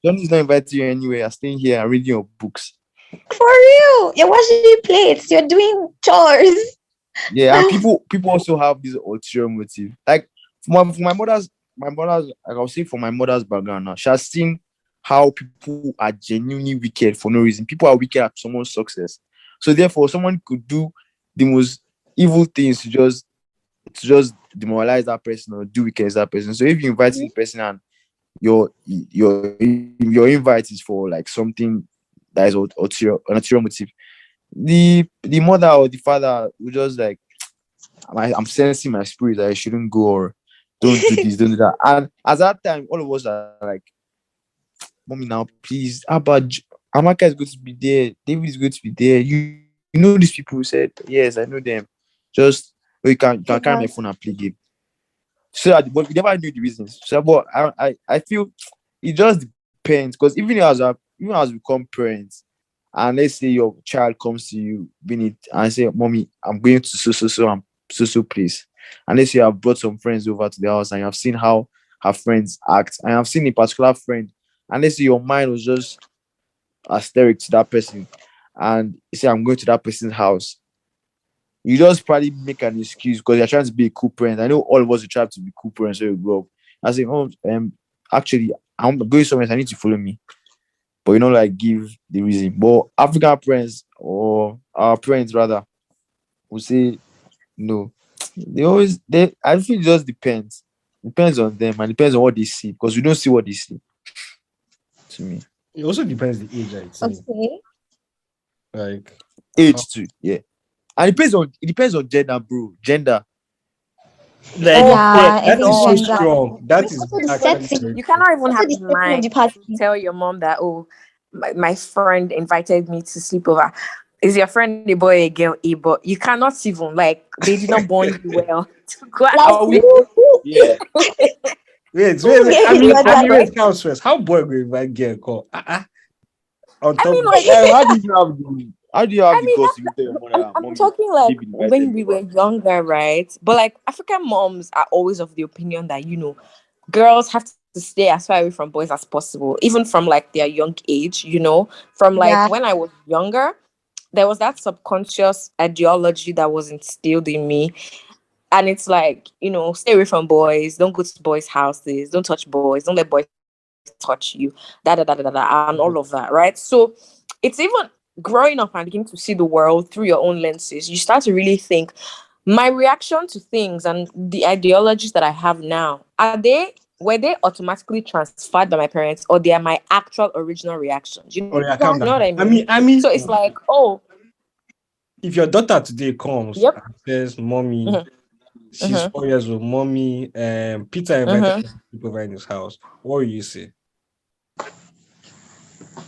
Johnny's not inviting you anywhere. I'm staying here and reading your books. For real. You're washing plates, you're doing chores. Yeah, and people also have this ulterior motive. Like for my mother's like I'll say for my mother's background now, she has seen how people are genuinely wicked for no reason. People are wicked at someone's success. So therefore, someone could do the most evil things to just demoralize that person or do wicked as that person. So if you invite the person and your invite is for like something that is an ulterior motive, the mother or the father will just like I'm sensing my spirit that I shouldn't go or don't do this, don't do that. And at that time, all of us are like, mommy, now please, how about Amaka is going to be there, David is going to be there. You know these people who said, yes, I know them. Just you can carry my phone and play game. So but we never knew the reasons. So but I feel it just depends because even as we become parents, and let's say your child comes to you, being it, and say, mommy, I'm going to so place. And let's say I've brought some friends over to the house and you have seen how her friends act. And I've seen a particular friend, and let's say your mind was just hysteric to that person. And you say, I'm going to that person's house. You just probably make an excuse because you're trying to be a cool parent. I know all of us will try to be cool parents when we grow up. I say, actually, I'm going somewhere, so I need to follow me. But you know, like give the reason. But African parents or our parents rather will say no. I feel it just depends. Depends on them and depends on what they see because we don't see what they see. To me, It also depends the age, I think. Okay. Like age too, yeah, and it depends on gender, bro. Gender. like Yeah, yeah, I that think is so gender. strong. That It's is Also the because actually setting. very you true. cannot even Also have the the setting of mind the to party. tell your mom that, oh, my friend invited me to sleep over. Is your friend a boy, a girl, a boy? You cannot even, like, they did not bond you well to go Like out Are we? with. Yeah. who gave each other. Wait, counts first. How boy will invite girl call? On I top mean, of like, Like, how do you have the guts to tell your mother that I'm mommy talking like David invited when me we were over? younger, right? But like African moms are always of the opinion that, girls have to stay as far away from boys as possible, even from like their young age, from like Yeah. when I was younger, there was that subconscious ideology that was instilled in me. And it's like, stay away from boys, don't go to boys' houses, don't touch boys, don't let boys touch you, and all of that, right? So it's even growing up and beginning to see the world through your own lenses, you start to really think, my reaction to things and the ideologies that I have now, were they automatically transferred by my parents, or they are my actual original reactions? You oh yeah, know calm what down. I mean? I mean, So it's like, oh, if your daughter today comes yep. and says, "Mommy, Mm-hmm, she's mm-hmm, 4 years old. Mommy, Peter invited mm-hmm. me to sleep over in his house," what will you say?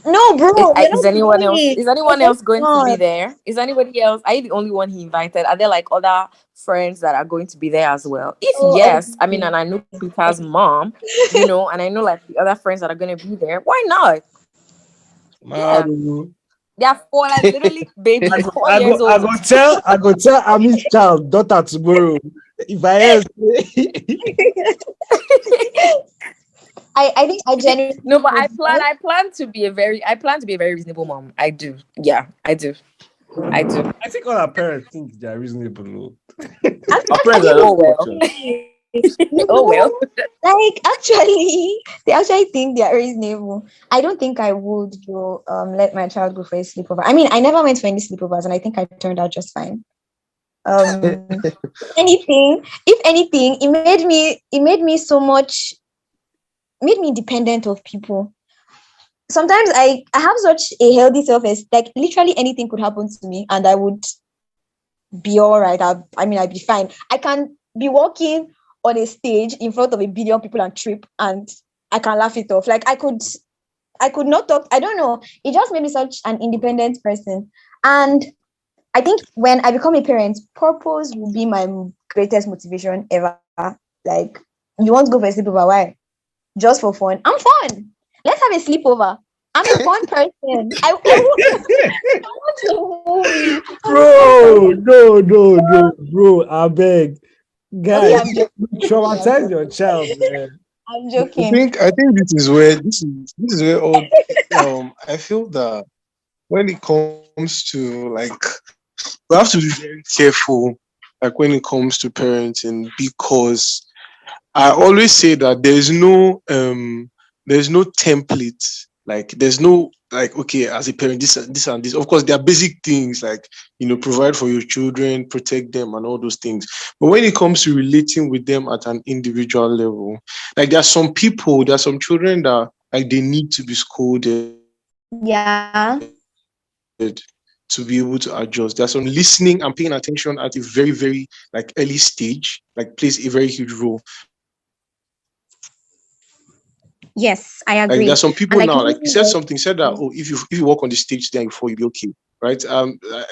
No, bro, we're Is not anyone else? going. Is anyone Let's else going to be not. there? Is anybody else? Are you the only one he invited? Are there like other friends that are going to be there as well? If Oh, yes, I mean, obviously. and I know Peter's mom, and I know like the other friends that are going to be there. Why not? Yeah, Maru. they are four, like literally I babies, go, 4 years I go old. tell Ami's child daughter tomorrow. If I else, I think I genuinely No, but I would plan. want. I plan to be a very reasonable mom. I do. Yeah, I do. I do. I think all our parents think they are reasonable. Our parents are Actually, Oh just well. watching. you Oh well. know, like actually, they actually think they are reasonable. I don't think I would go let my child go for a sleepover. I mean, I never went for any sleepovers, and I think I turned out just fine. If anything, it made me so much, made me dependent of people. Sometimes I have such a healthy self-esteem, like literally anything could happen to me and I would be all right. I'd be fine. I can be walking on a stage in front of a billion people and trip and I can laugh it off. Like I could not talk. I don't know. It just made me such an independent person. And I think when I become a parent, purpose will be my greatest motivation ever. Like, you want to go for a sleepover? Why? Just for fun. I'm fun. Let's have a sleepover. I'm a fun person. I want a movie. Bro, no, bro. I beg, Okay, guys, I'm joking. traumatize your child, man. I'm I joking. think this is where all I feel that when it comes to like we have to be very careful like when it comes to parenting because I always say that there's no template. Like there's no like okay, as a parent, this and this. Of course, there are basic things like provide for your children, protect them, and all those things. But when it comes to relating with them at an individual level, like there are some children that like they need to be scolded Yeah. to be able to adjust. There's some listening and paying attention at a very, very like early stage, like plays a very huge role. Yes, I Like there's agree. some And people like now, like you maybe said something, said that if you walk on the stage then before you'll be okay, right?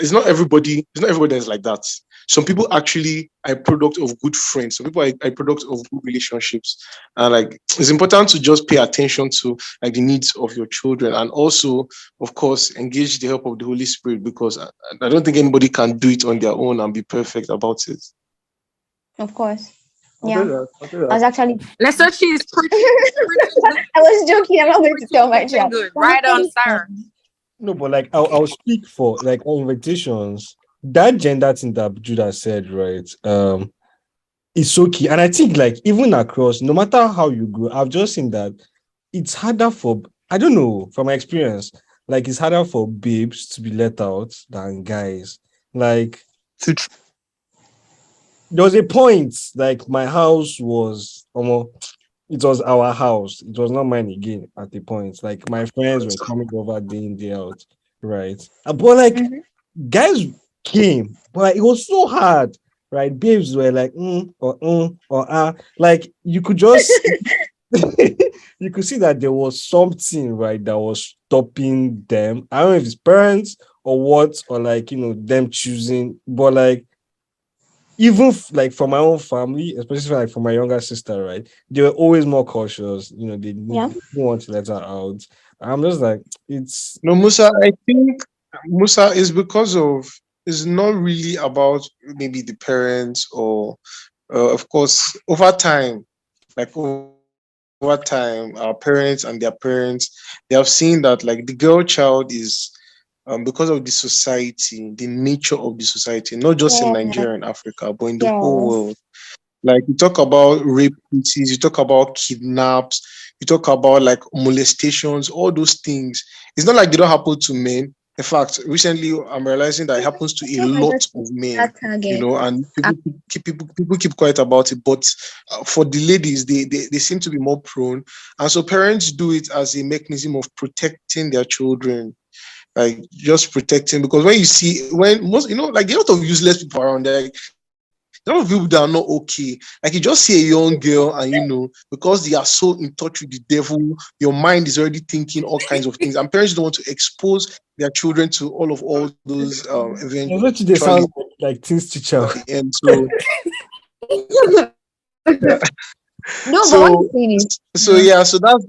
It's not everybody that's like that. Some people actually are a product of good friends. Some people are a product of good relationships. And like it's important to just pay attention to like the needs of your children and also, of course, engage the help of the Holy Spirit because I don't think anybody can do it on their own and be perfect about it. of course. I'll Yeah. tell you that. I'll tell you I was that. actually Let's she's preaching I was joking. I'm not going to tell my preaching child. good. I'm Right on, actually sir. fun. No, but like I'll speak for like on invitations. That gender thing that Judah said, right? It's so key. And I think like even across, no matter how you grow, I've just seen that it's harder for I don't know, from my experience, like it's harder for babes to be let out than guys. Like Too true. there was a point, like my house was almost it was our house. It was not mine again at the point. Like my friends were coming over day in, day out, right? But like Mhm. guys came, but like, it was so hard, right? Babes were like, or ah. Like you could just you could see that there was something, right, that was stopping them. I don't know if it's parents or what, or like them choosing, but like even like for my own family, especially like for my younger sister, right? They were always more cautious. They Yeah. didn't want to let her out. I'm just like, it's No, Musa, I think Musa is because of it's not really about maybe the parents or of course over time, like over time, our parents and their parents, they have seen that like the girl child is because of the society, the nature of the society, not just in Yeah. Nigeria and Africa, but in the whole Yes. world. Like you talk about rape cases, you talk about kidnaps, you talk about like molestations, all those things. It's not like they don't happen to men. In fact, recently I'm realizing that it happens to a I lot just of men, that target. and people keep quiet about it. But for the ladies, they seem to be more prone, and so parents do it as a mechanism of protecting their children, like just protecting. Because when you see when most like there are a lot of useless people around there, like, a lot of people that are not okay. Like you just see a young girl, and because they are so in touch with the devil, your mind is already thinking all kinds of things, and parents don't want to expose their children to all those What they eventually sound like teens teacher. at the end. So No, but what so you're saying is so yeah, so that's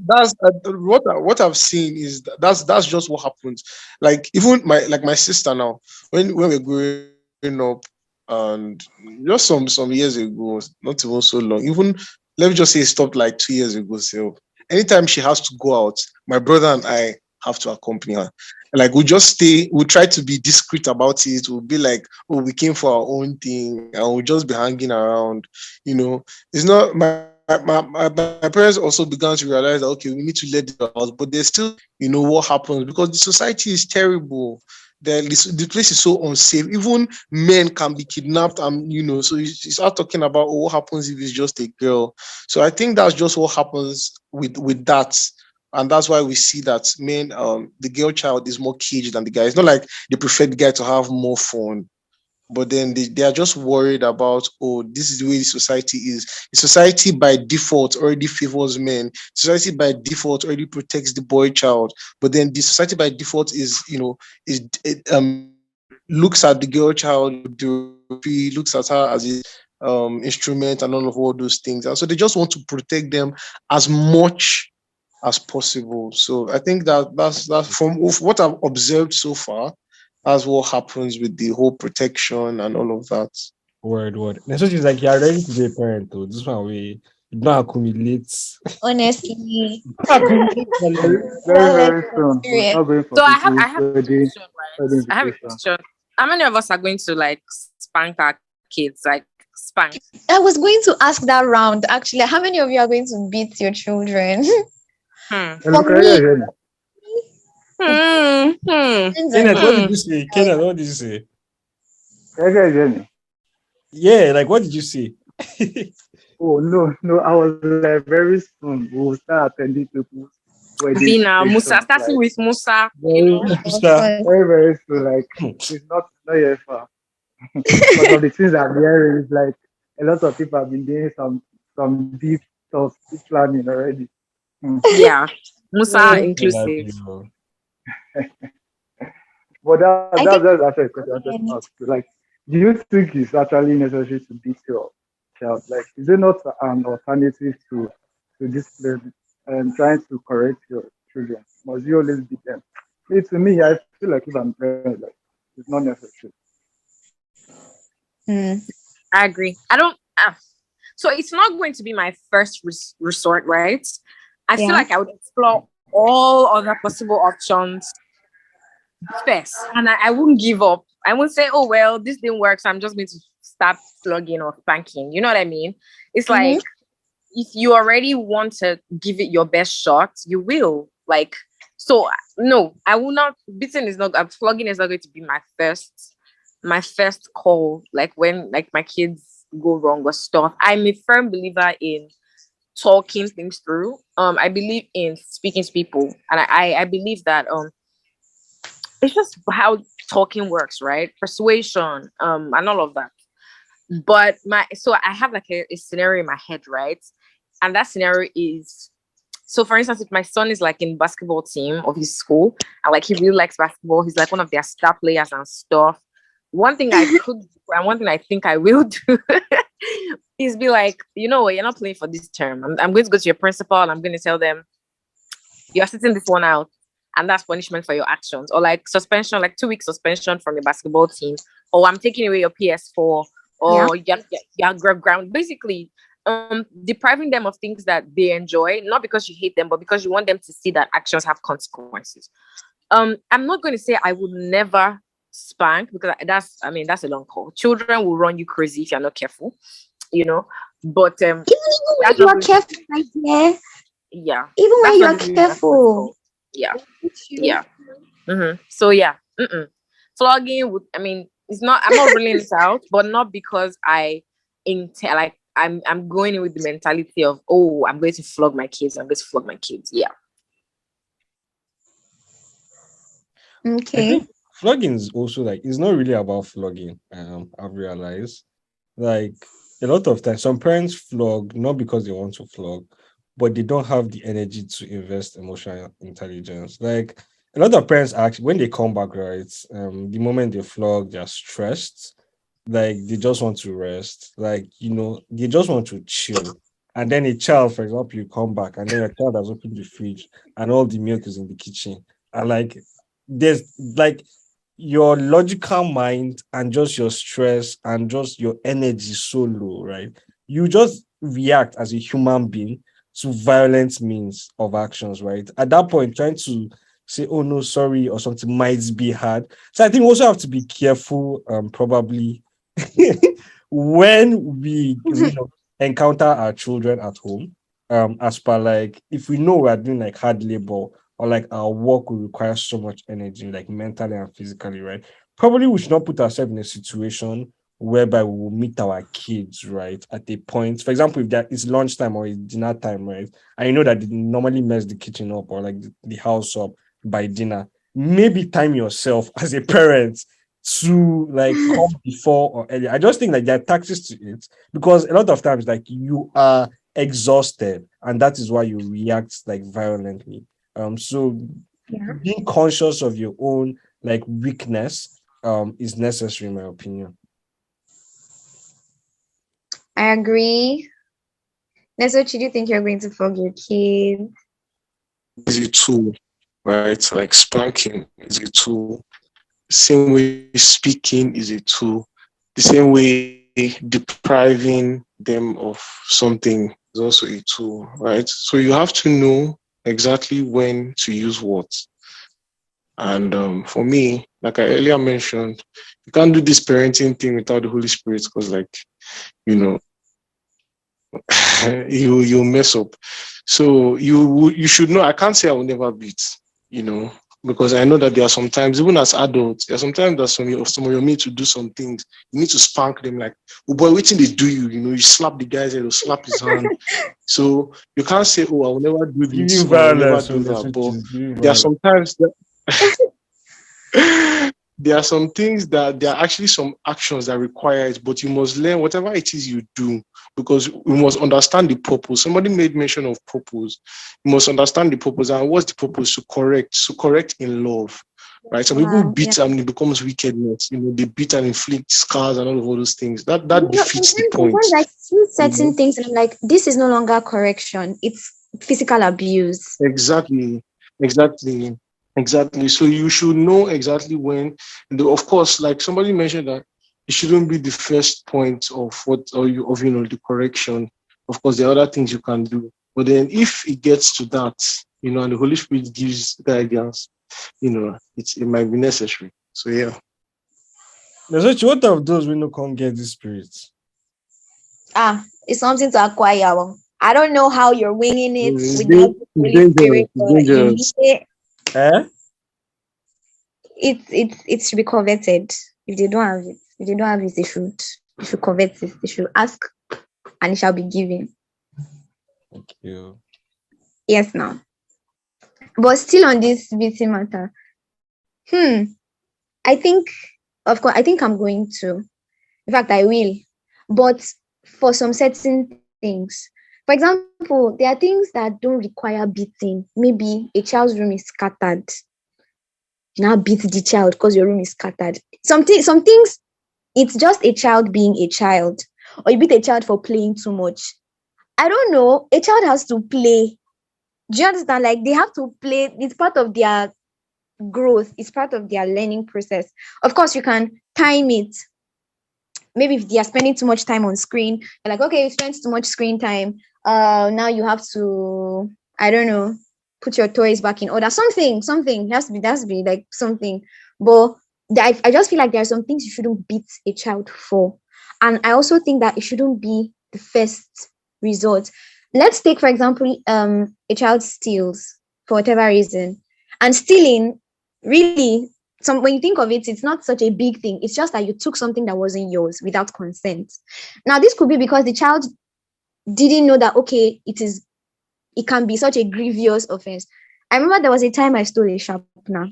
what I've seen is that's just what happens. Like even my sister now, when we're growing up, and just some years ago, not even so long, even let me just say it stopped like 2 years ago. So anytime she has to go out, my brother and I have to accompany her. Like we just stay, we try to be discreet about it. We'll be like, oh, we came for our own thing, and we'll just be hanging around. It's not my parents also began to realize that okay, we need to let them out, but there's still what happens because the society is terrible. The place is so unsafe. Even men can be kidnapped, and so you start talking about what happens if it's just a girl. So I think that's just what happens with that. And that's why we see that men, the girl child is more caged than the guy. It's not like they prefer the guy to have more fun, but then they are just worried about, oh, this is the way the society is. The society by default already favors men. Society by default already protects the boy child, but then the society by default is looks at the girl child, looks at her as a instrument and all those things, and so they just want to protect them as much as possible. So I think that's from what I've observed so far. That's what happens with the whole protection and all of that. Word. And so she's like, you're ready to be a parent, though. This one we don't accumulate. honestly. Very soon. We're not going for So I have a wedding, question, right? I have a invitation. question. How many of us are going to like spank our kids? Like spank? I was going to ask that round actually. How many of you are going to beat your children? For me, Kenneth, what did you say? Kenneth, what did you say? Yeah, like what did you say? Oh no, I was like very soon. We'll start attending people's wedding. Bina, Musa, starting with Musa. Very soon. Like it's not yet far. But of the things I'm hearing is like a lot of people have been doing some deep stuff, deep planning already. Yeah, Musa inclusive. But that's actually a question I wanted to ask you. Like, do you think it's actually necessary to beat your child? Like, is it not an alternative to discipline and trying to correct your children? Must you always beat them? To me, I feel like if I'm parent, like it's not necessary. I agree. I don't. So it's not going to be my first resort, right? I feel like I would explore all other possible options first, and I wouldn't give up. I won't say, "Oh well, this didn't work, so I'm just going to start slugging or spanking." You know what I mean? It's like if you already want to give it your best shot, you will. Like, so no, I will not. Beating is not. Flogging is not going to be my first call. Like when like my kids go wrong or stuff. I'm a firm believer in talking things through. I believe in speaking to people, and I believe that it's just how talking works, right? Persuasion, and all of that. But so I have like a scenario in my head, right? And that scenario is, so for instance, if my son is like in basketball team of his school and like he really likes basketball, he's like one of their star players and stuff. One thing I could do, and one thing I think I will do is be like, you know what, you're not playing for this term. I'm going to go to your principal and I'm going to tell them you're sitting this one out, and that's punishment for your actions. Or like suspension, like 2 weeks suspension from your basketball team, or I'm taking away your PS4, or your ground. Basically, depriving them of things that they enjoy, not because you hate them, but because you want them to see that actions have consequences. I'm not going to say I would never spank, because that's a long call. Children will run you crazy if you're not careful, but even when you are careful, my dear. Yeah, even when you are careful. Yeah. So yeah, flogging would, it's not, I'm not ruling it out, but not because I'm going in with the mentality of, oh, I'm going to flog my kids. Yeah. Okay. Flogging is also like, it's not really about flogging. I've realized, Like a lot of times, some parents flog not because they want to flog, but they don't have the energy to invest emotional intelligence. Like a lot of parents actually, when they come back, right, the moment they flog, they're stressed. Like they just want to rest. Like they just want to chill. And then a child, for example, you come back, and then a child has opened the fridge, and all the milk is in the kitchen, and like there's like your logical mind and just your stress and just your energy so low, right? You just react as a human being to violent means of actions, right? At that point, trying to say, oh no, sorry, or something might be hard. So I think we also have to be careful, probably when we encounter our children at home. As per like if we know we are doing like hard labor or like our work will require so much energy, like mentally and physically, right? Probably we should not put ourselves in a situation whereby we will meet our kids, right, at a point. For example, if that is lunchtime or it's dinner time, right? And you know that they normally mess the kitchen up or like the house up by dinner. Maybe time yourself as a parent to like come before or earlier. I just think like there are tactics to it because a lot of times like you are exhausted and that is why you react like violently. So Yeah, being conscious of your own like weakness is necessary in my opinion. I agree. Neso, do you think you're going to flog your kid? Is a tool, right? Like spanking is a tool. Same way speaking is a tool. The same way depriving them of something is also a tool, right? So you have to know exactly when to use what. And for me, like I earlier mentioned, you can't do this parenting thing without the Holy Spirit because, like, you know, you mess up. So you should know. I can't say I will never beat, you know, because I know that there are sometimes, even as adults, there are sometimes that some of you need to do some things. You need to spank them, like, oh boy, waiting they do you, you slap the guy's head or slap his hand. So you can't say, oh, I will never do this Giving or I will never violence do when the that. switch But is giving there are violence. sometimes that there are some things that there are actually some actions that require it, but you must learn whatever it is you do because we must understand the purpose. Somebody made mention of purpose. You must understand the purpose and what's the purpose to correct in love. Right? Some people Yeah. beat and it becomes wickedness. They beat and inflict scars and all those things. That defeats the point. Sometimes I see You certain know? things and I'm like, this is no longer correction. It's physical abuse. Exactly. Exactly. So you should know exactly when. Of course, like somebody mentioned that it shouldn't be the first point of the correction. Of course, there are other things you can do. But then if it gets to that, and the Holy Spirit gives guidance, it might be necessary. So yeah. There's what of those we no can't get this spirit? It's something to acquire. I don't know how you're winging it It's without the Holy Spirit, but you need dangerous. it. Eh? It should be coveted. If they don't have it, they should covet it. They should ask, and it shall be given. Thank you. Yes, now. But still on this BT matter, I think, of course, I think I'm going to. In fact, I will. But for some certain things, for example, there are things that don't require beating. Maybe a child's room is scattered. You now beat the child because your room is scattered. Some things, it's just a child being a child. Or you beat a child for playing too much. I don't know. A child has to play. Do you understand? Like, they have to play. It's part of their growth. It's part of their learning process. Of course, you can time it. Maybe if they are spending too much time on screen, you're like, okay, you spent too much screen time. Now you have to, I don't know, put your toys back in order. Something. It has to be like something. But I just feel like there are some things you shouldn't beat a child for. And I also think that it shouldn't be the first resort. Let's take, for example, a child steals for whatever reason. And stealing, really, when you think of it, it's not such a big thing. It's just that you took something that wasn't yours without consent. Now, this could be because the child didn't know that, okay, it can be such a grievous offense. I remember there was a time I stole a sharpener.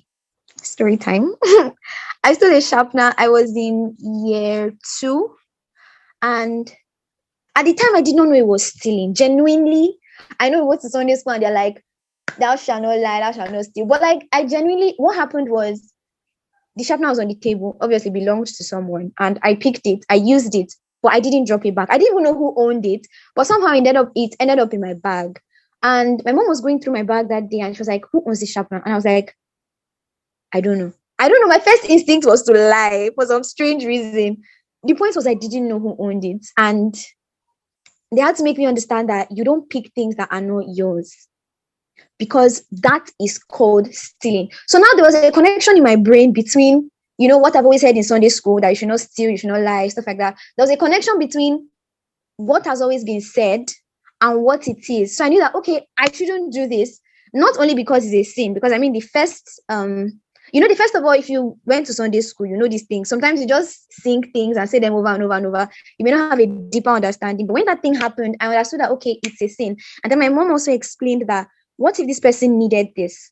Story time. I stole a sharpener. I was in year 2. And at the time, I did not know it was stealing. Genuinely, I know what's Sunday school, and they're like, "Thou shalt not lie, thou shalt not steal." But like, I genuinely, what happened was the sharpener was on the table. Obviously, belonged to someone, and I picked it. I used it, but I didn't drop it back. I didn't even know who owned it, but somehow it ended up in my bag. And my mom was going through my bag that day, and she was like, "Who owns the sharpener?" And I was like, "I don't know. I don't know." My first instinct was to lie for some strange reason. The point was I didn't know who owned it, and they had to make me understand that you don't pick things that are not yours, because that is called stealing. So now there was a connection in my brain between, what I've always said in Sunday school, that you should not steal, you should not lie, stuff like that. There was a connection between what has always been said and what it is. So I knew that, okay, I shouldn't do this, not only because it's a sin, because I mean, the first of all, if you went to Sunday school, you know these things. Sometimes you just sing things and say them over and over and over. You may not have a deeper understanding. But when that thing happened, I understood that, okay, it's a sin. And then my mom also explained that, what if this person needed this?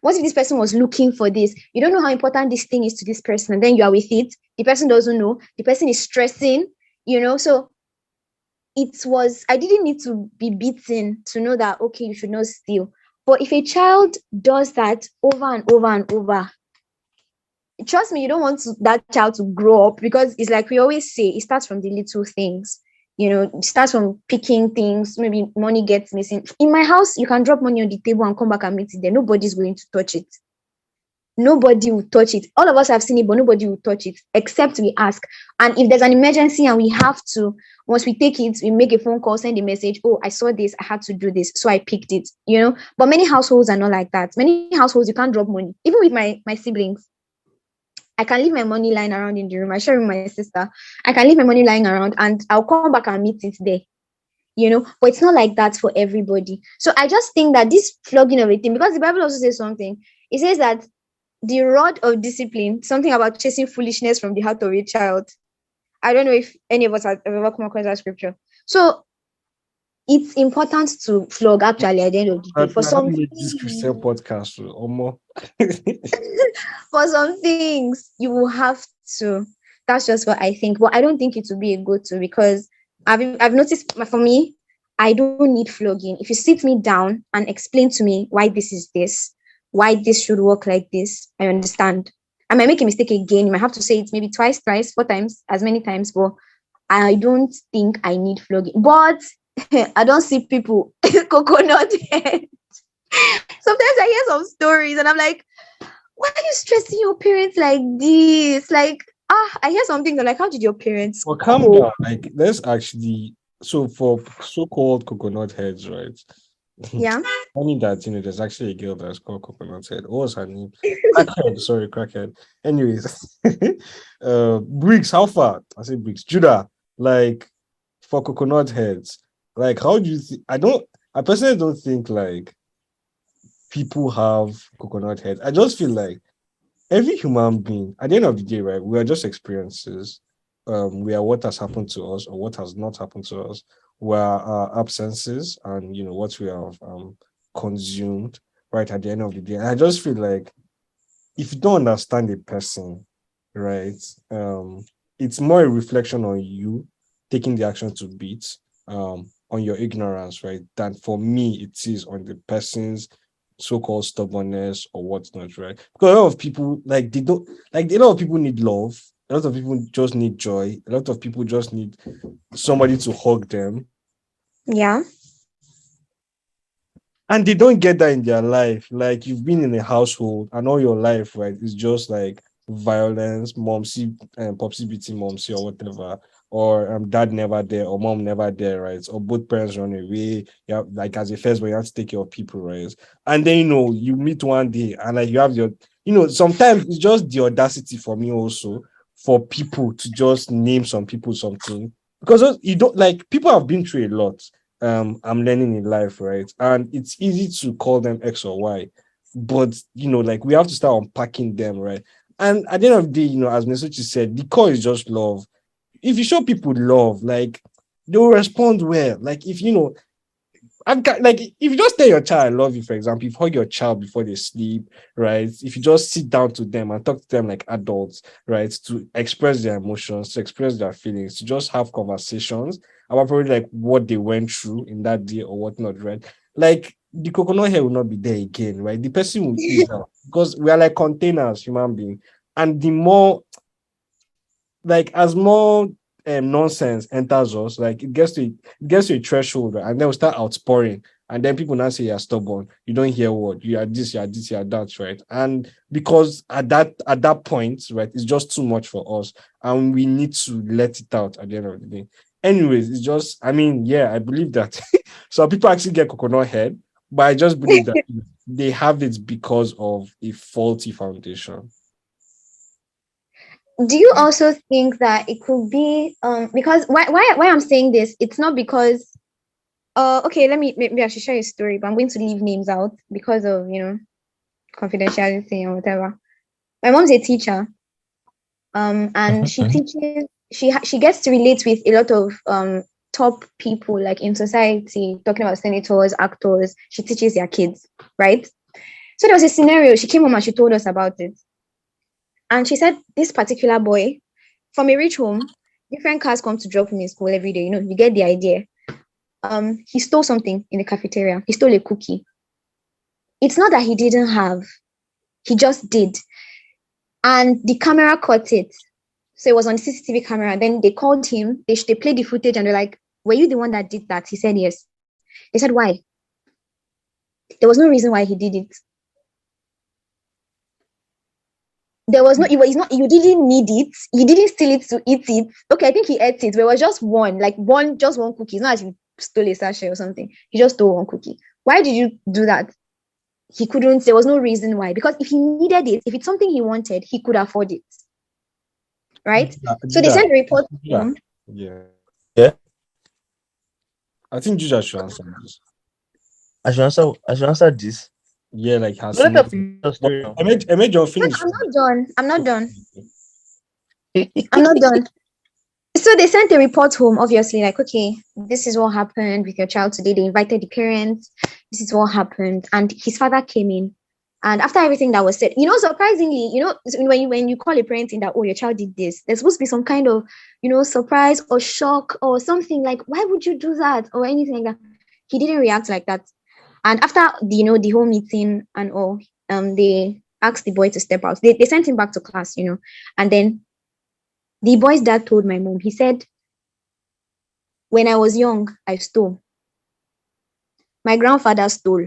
What if this person was looking for this? You don't know how important this thing is to this person, and then you are with it. The person doesn't know. The person is stressing, So I didn't need to be beaten to know that, okay, you should not steal. But if a child does that over and over and over, trust me, you don't want that child to grow up, because it's like we always say, it starts from the little things. It starts from picking things. Maybe money gets missing. In my house, you can drop money on the table and come back and meet it there. Nobody's going to touch it. Nobody will touch it. All of us have seen it, but nobody will touch it except we ask. And if there's an emergency and we have to, once we take it, we make a phone call, send a message. "Oh, I saw this. I had to do this, so I picked it." But many households are not like that. Many households, you can't drop money. Even with my siblings, I can leave my money lying around in the room. I share with my sister. I can leave my money lying around, and I'll come back and meet it there. But it's not like that for everybody. So I just think that this flogging of a thing, because the Bible also says something. It says that the rod of discipline, something about chasing foolishness from the heart of a child. I don't know if any of us have ever come across that scripture. So it's important to flog, actually, at the end of the day. For some this Christian podcast, or more. For some things, you will have to. That's just what I think. But I don't think it will be a go-to, because I've noticed, for me, I don't need flogging. If you sit me down and explain to me why this is this, why this should work like this, I understand. I might make a mistake again. You might have to say it maybe twice, thrice, 4 times, as many times. But I don't think I need flogging. But I don't see people coconut head. Sometimes I hear some stories and I'm like, why are you stressing your parents like this? Like, I hear some things. I'm like, how did your parents? Well, calm down. Like, let's actually. So for so-called coconut heads, right? Yeah. I mean that there's actually a girl that's called Coconut Head. What was her name? Crackhead. Sorry, Crackhead. Anyways, Briggs. How far? I say Briggs. Judah. Like, for coconut heads, like, how do you think? I personally don't think like people have coconut heads. I just feel like every human being, at the end of the day, right? We are just experiences. We are what has happened to us or what has not happened to us. We are our absences and what we have consumed right at the end of the day. And I just feel like if you don't understand a person, right, it's more a reflection on you taking the action to beat on your ignorance, right, than for me it is on the person's so-called stubbornness or whatnot, right? Because a lot of people a lot of people need love. A lot of people just need joy. A lot of people just need somebody to hug them. Yeah. And they don't get that in their life. Like, you've been in a household and all your life, right? It's just like violence, momsy and popsy beating momsy or whatever, or dad never there or mom never there, right? Or both parents run away. Yeah, like as a first one, you have to take care of people, right? And then you meet one day and like you have your, sometimes it's just the audacity for me also for people to just name some people something, because you don't, like, people have been through a lot. I'm learning in life, right? And it's easy to call them X or Y, but like, we have to start unpacking them, right? And at the end of the day, as Nesuchi said, the core is just love. If you show people love, like, they'll respond well. Like, if like if you just tell your child I love you, for example, if you hug your child before they sleep, right? If you just sit down to them and talk to them like adults, right, to express their emotions, to express their feelings, to just have conversations about probably like what they went through in that day or whatnot, right? Like the coconut hair will not be there again, right? The person will ease out because we are like containers, human being, and the more like as more nonsense enters us, like it gets to a threshold, right? And then we start outpouring, and then people now say you're stubborn, you don't hear what you are this, you are this, you are that, right? And because at that point, right, it's just too much for us, and we need to let it out at the end of the day. Anyways, it's just, I mean, yeah, I believe that some people actually get coconut head, but I just believe that they have it because of a faulty foundation. Do you also think that it could be because why I'm saying this? It's not because okay, maybe I should share a story, but I'm going to leave names out because of confidentiality or whatever. My mom's a teacher, and she teaches. She gets to relate with a lot of top people like in society, talking about senators, actors. She teaches their kids, right? So there was a scenario. She came home and she told us about it. And she said this particular boy from a rich home, different cars come to drop him in school every day. You get the idea. He stole something in the cafeteria. He stole a cookie. It's not that he didn't have, he just did. And the camera caught it. So it was on the CCTV camera. Then they called him, they played the footage and they're like, were you the one that did that? He said yes. They said, why? There was no reason why he did it. There was no, it was not, you didn't need it. You didn't steal it to eat it. Okay, I think he ate it, but it was just just one cookie. It's not as if you stole a sachet or something. He just stole one cookie. Why did you do that? He couldn't, there was no reason why. Because if he needed it, if it's something he wanted, he could afford it. Right? So they sent a report to him. Yeah. Yeah. I think Juja should answer this. I should answer this. Yeah, like has Let her finish the story now. I made your No, finish. I'm not done. I'm not done. I'm not done. So they sent a report home, obviously, like, okay, this is what happened with your child today. They invited the parents. This is what happened. And his father came in. And after everything that was said, surprisingly, when you call a parent in that, oh, your child did this, there's supposed to be some kind of, surprise or shock or something like, why would you do that? Or anything like that. He didn't react like that. And after the whole meeting and all, they asked the boy to step out. They sent him back to class, and then the boy's dad told my mom, he said, when I was young, I stole. My grandfather stole.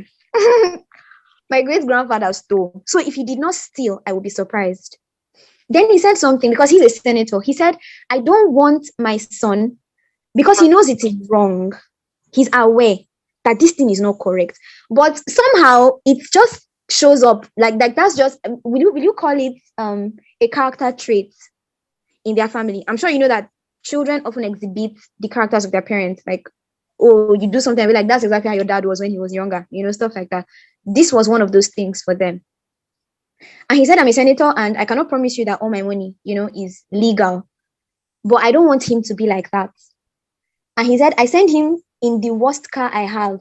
My great-grandfather stole. So if he did not steal, I would be surprised. Then he said something, because he's a senator. He said, I don't want my son, because he knows it is wrong. He's aware that this thing is not correct. But somehow it just shows up like that's just, will you call it a character trait in their family? I'm sure you know that children often exhibit the characters of their parents. Like, oh, you do something like that's exactly how your dad was when he was younger, stuff like that. This was one of those things for them. And he said, I'm a senator and I cannot promise you that all my money, is legal. But I don't want him to be like that. And he said, I send him in the worst car I have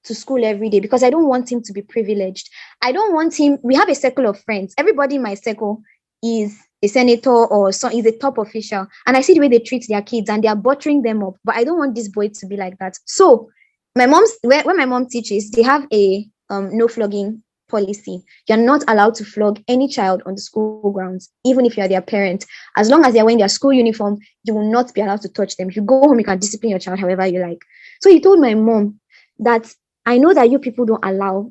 to school every day because I don't want him to be privileged. I don't want him. We have a circle of friends. Everybody in my circle is a senator or is a top official. And I see the way they treat their kids and they are buttering them up. But I don't want this boy to be like that. So when my mom teaches, they have a no flogging policy. You're not allowed to flog any child on the school grounds, even if you're their parent. As long as they're wearing their school uniform, you will not be allowed to touch them. If you go home, you can discipline your child however you like. So he told my mom that I know that you people don't allow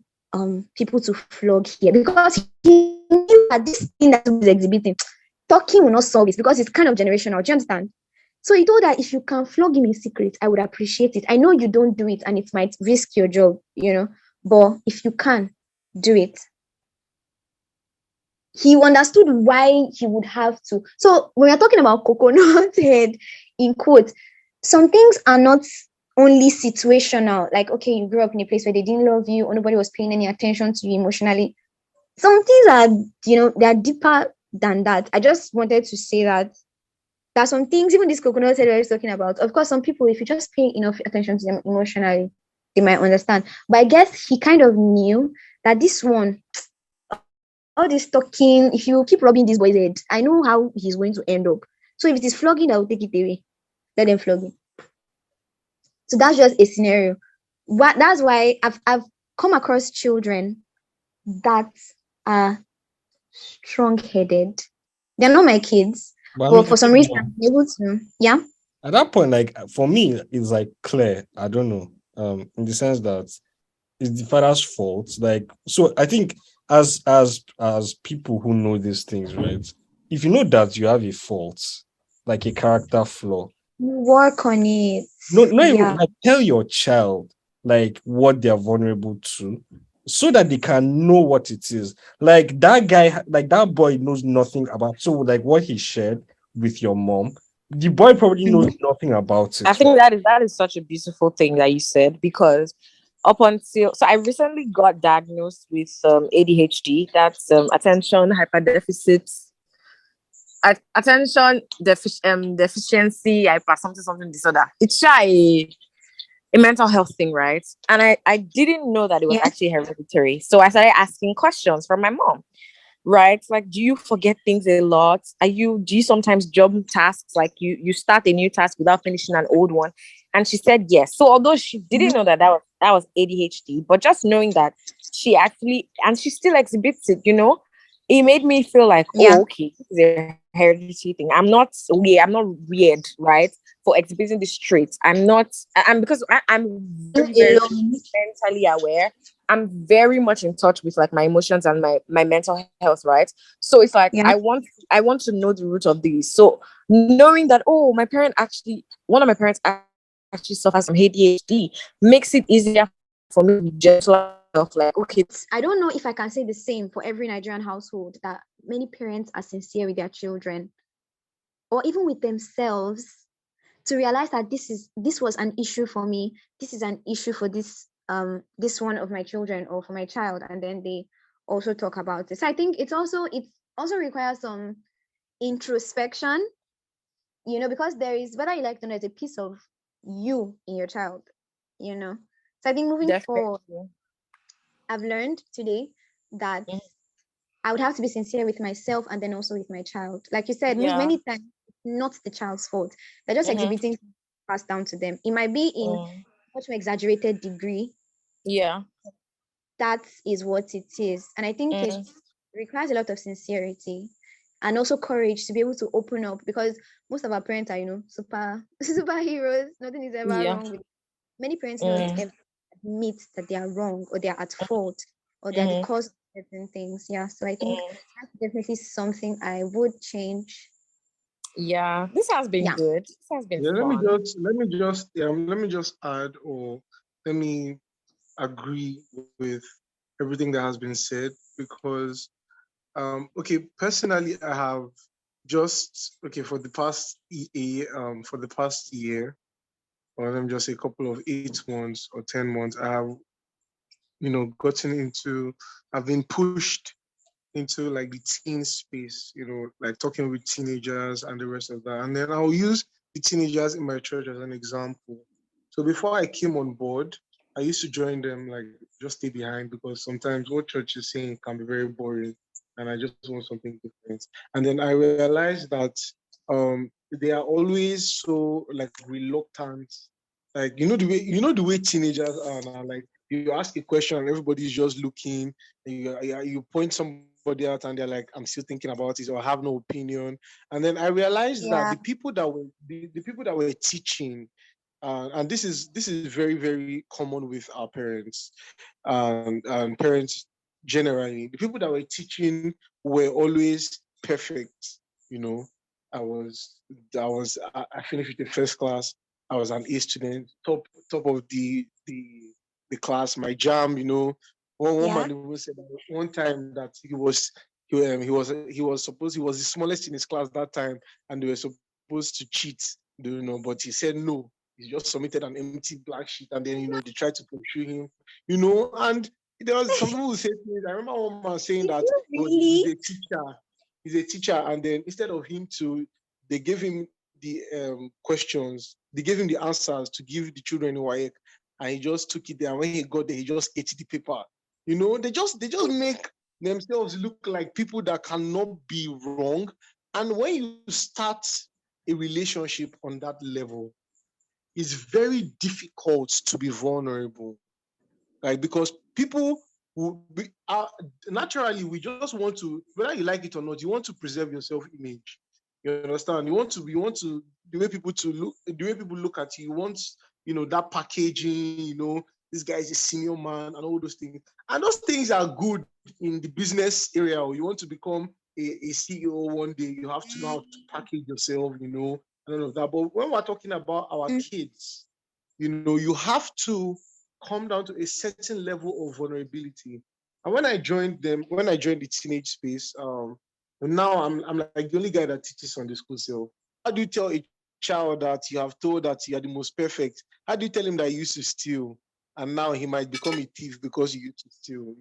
people to flog here because he knew that this thing that he was exhibiting, talking will not solve it because it's kind of generational. Do you understand? So he told her, if you can flog him in secret, I would appreciate it. I know you don't do it and it might risk your job, but if you can, do it. He understood why he would have to. So when we're talking about coconut head, in quotes, some things are not only situational. Like, okay, you grew up in a place where they didn't love you or nobody was paying any attention to you emotionally. Some things are, they're deeper than that. I just wanted to say that there are some things, even this coconut head I was talking about. Of course, some people, if you just pay enough attention to them emotionally, they might understand. But I guess he kind of knew that this one, all this talking, if you keep rubbing this boy's head, I know how he's going to end up. So if it is flogging, I'll take it away. Let them flog him. So that's just a scenario. That's why I've come across children that are strong-headed. They're not my kids, But I but mean, for some reason I'm able to. Yeah. at that point, like for me, it's like clear. I don't know. In the sense that it's the father's fault. Like, so I think as people who know these things, right? If you know that you have a fault, like a character flaw, Work on it. no, not even Yeah. like tell your child like what they are vulnerable to, so that they can know what it is. Like that guy, like that boy knows nothing about. So like what he shared with your mom, the boy probably knows nothing about I it. think that is such a beautiful thing that you said, because up until so I recently got diagnosed with ADHD. That's attention hyperdeficit, deficiency hyper something disorder. It's a mental health thing, right? And I didn't know that it was Yeah. actually hereditary. So I started asking questions from my mom, right? Like, do you forget things a lot? Do you sometimes jump tasks? Like you start a new task without finishing an old one? And she said yes. So although she didn't know that was ADHD, but just knowing that she actually, and she still exhibits it, it made me feel like, Yeah. oh, okay, this is a hereditary thing. I'm not weird. I'm not weird, right? For exhibiting these traits. I'm because I'm very, very Alone. mentally aware. I'm very much in touch with like my emotions and my mental health, right? So it's like Yeah. I want to know the root of these. So knowing that, oh, one of my parents actually suffers from ADHD makes it easier for me to be gentle of like, okay, I don't know if I can say the same for every Nigerian household, that many parents are sincere with their children or even with themselves, to realize that this was an issue for me, this is an issue for this one of my children or for my child, and then they also talk about it. So I think it also requires some introspection, because there is, whether you like it or not, there's a piece of you in your child. So I think moving forward, definitely. I've learned today that I would have to be sincere with myself and then also with my child. Like you said, Yeah. many times it's not the child's fault. They're just exhibiting passed down to them. It might be in much more exaggerated degree. Yeah. That is what it is. And I think it requires a lot of sincerity and also courage to be able to open up, because most of our parents are, superheroes. Nothing is ever Yeah. wrong with them. Many parents don't ever admit that they are wrong or they are at fault or they are the cause of certain things. Yeah. So I think that's definitely something I would change. Yeah. This has been good. This has been Yeah, fun. let me just add, or let me agree with everything that has been said, because okay, personally I have just for the past year, or let me just say a couple of 8 months or 10 months, I have I've been pushed into like the teen space, like talking with teenagers and the rest of that. And then I'll use the teenagers in my church as an example. So before I came on board, I used to join them, like just stay behind, because sometimes what church is saying can be very boring and I just want something different. And then I realized that they are always so like reluctant. Like the way teenagers are now, like you ask a question and everybody's just looking, and you point somebody out and they're like, I'm still thinking about it, or I have no opinion. And then I realized that Yeah. the people that were teaching, and this is very, very common with our parents and parents generally. The people that were teaching were always perfect. You know, I finished with the first class. I was an A student, top of the class. My jam, one Yeah. man even said that one time that he was the smallest in his class that time, and they were supposed to cheat, but he said no. He just submitted an empty black sheet, and then they tried to pursue him, and there was some people who said things. I remember one man saying Did that you he's really? a teacher. He's a teacher, and then instead of they gave him the questions, they gave him the answers to give the children in WAEC, and he just took it there. And when he got there, he just ate the paper. They just make themselves look like people that cannot be wrong. And when you start a relationship on that level, it's very difficult to be vulnerable, right? Because people naturally, we just want to, whether you like it or not, you want to preserve your self-image. You understand? You want to the way people look at you. You want, that packaging. This guy is a senior man and all those things. And those things are good in the business area. You want to become a CEO one day. You have to know how to package yourself. And all of that. But when we're talking about our kids, you have to come down to a certain level of vulnerability. And when I joined the teenage space, now I'm like the only guy that teaches on the school self. How do you tell a child that you have told that you are the most perfect? How do you tell him that he used to steal and now he might become a thief because he used to steal?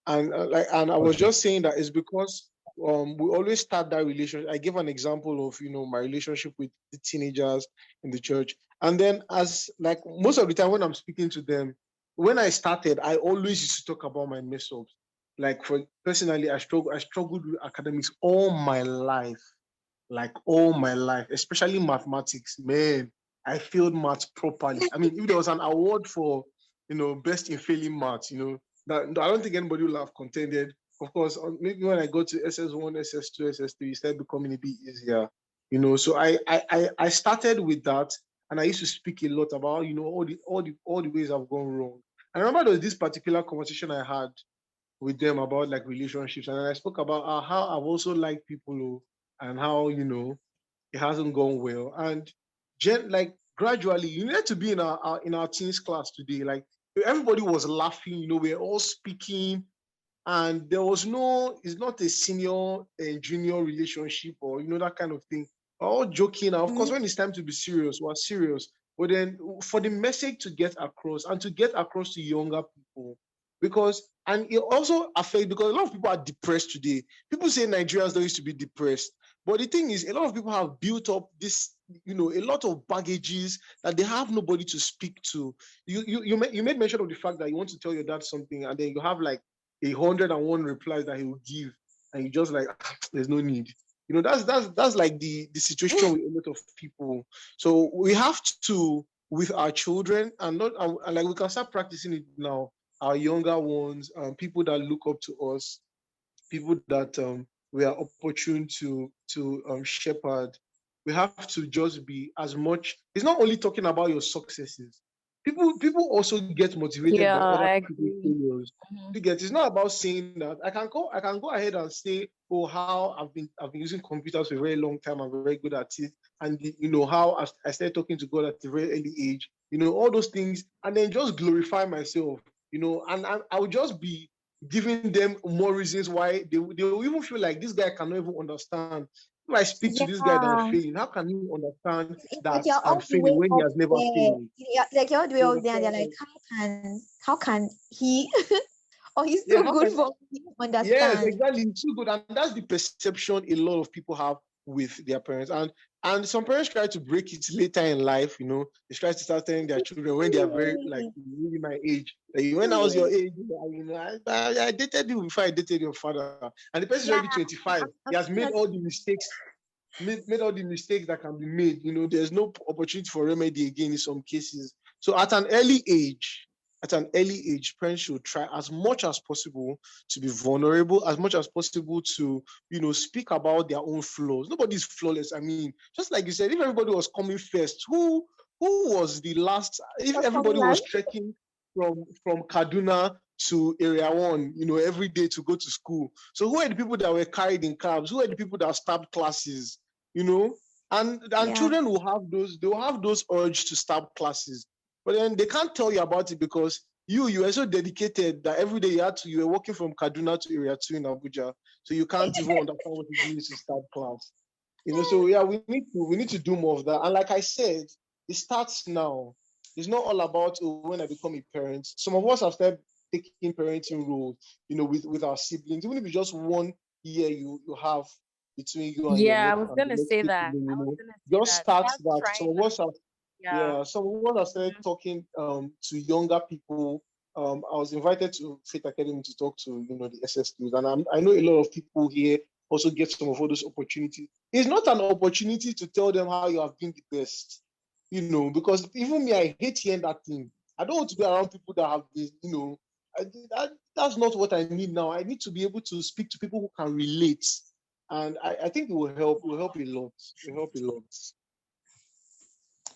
And I was just saying that it's because we always start that relationship. I gave an example of my relationship with the teenagers in the church, and then as like most of the time when I'm speaking to them, when I started, I always used to talk about my mess ups. Like personally, I struggled with academics all my life, especially mathematics. Man, I failed maths properly. I mean, if there was an award for best in failing maths, that I don't think anybody will have contended. Of course, maybe when I got to SS1, SS2, SS3, it started becoming a bit easier. So I started with that, and I used to speak a lot about all the ways I've gone wrong. I remember there was this particular conversation I had with them about like relationships, and I spoke about how I've also liked people, and how it hasn't gone well, and gradually you need to be in our teens class today. Like everybody was laughing, we're all speaking, and there was it's not a senior and junior relationship or that kind of thing. We're all joking. And of course, when it's time to be serious, we're serious. But then for the message to get across and to get across to younger people, and it also affects, because a lot of people are depressed today. People say Nigerians don't used to be depressed. But the thing is, a lot of people have built up this, a lot of baggages that they have nobody to speak to. You made mention of the fact that you want to tell your dad something, and then you have like 101 replies that he will give, and you just like, there's no need. That's like the situation with a lot of people. So we have to, with our children, and like we can start practicing it now. Our younger ones, people that look up to us, people that we are opportune to shepherd. We have to just be as much. It's not only talking about your successes. People also get motivated by Yeah, other I people's agree. failures. You get, it's not about saying that I can go ahead and say, oh, how I've been using computers for a very long time, I'm very good at it, and how I started talking to God at a very early age, all those things, and then just glorify myself, and I would just be giving them more reasons why they will even feel like this guy cannot even understand. If I speak to this guy that I'm Yeah. failing, how can he understand It's like that you're I'm all the failing way when he up has never there. failed? Like you're all the way You up there, and they're like, understand? how can he, or he's Yeah, too how good can for me to Yes, understand. exactly. It's too good, and that's the perception a lot of people have with their parents. And some parents try to break it later in life. They try to start telling their children when they are very like Really? really my age. Like, when I was your age, I dated you before I dated your father, and the person is Yeah, already 25. I'm He has seeing made that. all the mistakes. Made all the mistakes that can be made. There's no opportunity for remedy again in some cases. So at an early age, parents should try as much as possible to be vulnerable, as much as possible to, speak about their own flaws. Nobody's flawless. I mean, just like you said, if everybody was coming first, who was the last? If What's coming everybody was last? trekking from Kaduna to Area 1, every day to go to school. So who are the people that were carried in cabs? Who are the people that stabbed classes? You know, and Yeah. children will have those urge to start classes, but then they can't tell you about it because you were so dedicated that every day you were walking from Kaduna to Area 2 in Abuja, so you can't even understand what it means to start class. So yeah, we need to do more of that. And like I said, it starts now. It's not all about, oh, when I become a parent. Some of us have started taking parenting roles, with our siblings. Even if it's just 1 year you have between you and your Yeah, I next was and the gonna next say that. sibling, I was gonna say just that. start Start that. Some trying of now. us have Yeah. So when I started talking to younger people, I was invited to Faith Academy to talk to the SS students, and I know a lot of people here also get some of all those opportunities. It's not an opportunity to tell them how you have been the best, because even me, I hate hearing that thing. I don't want to be around people that have been, that's not what I need now. I need to be able to speak to people who can relate, and I think it will help. It will help a lot. It will help a lot.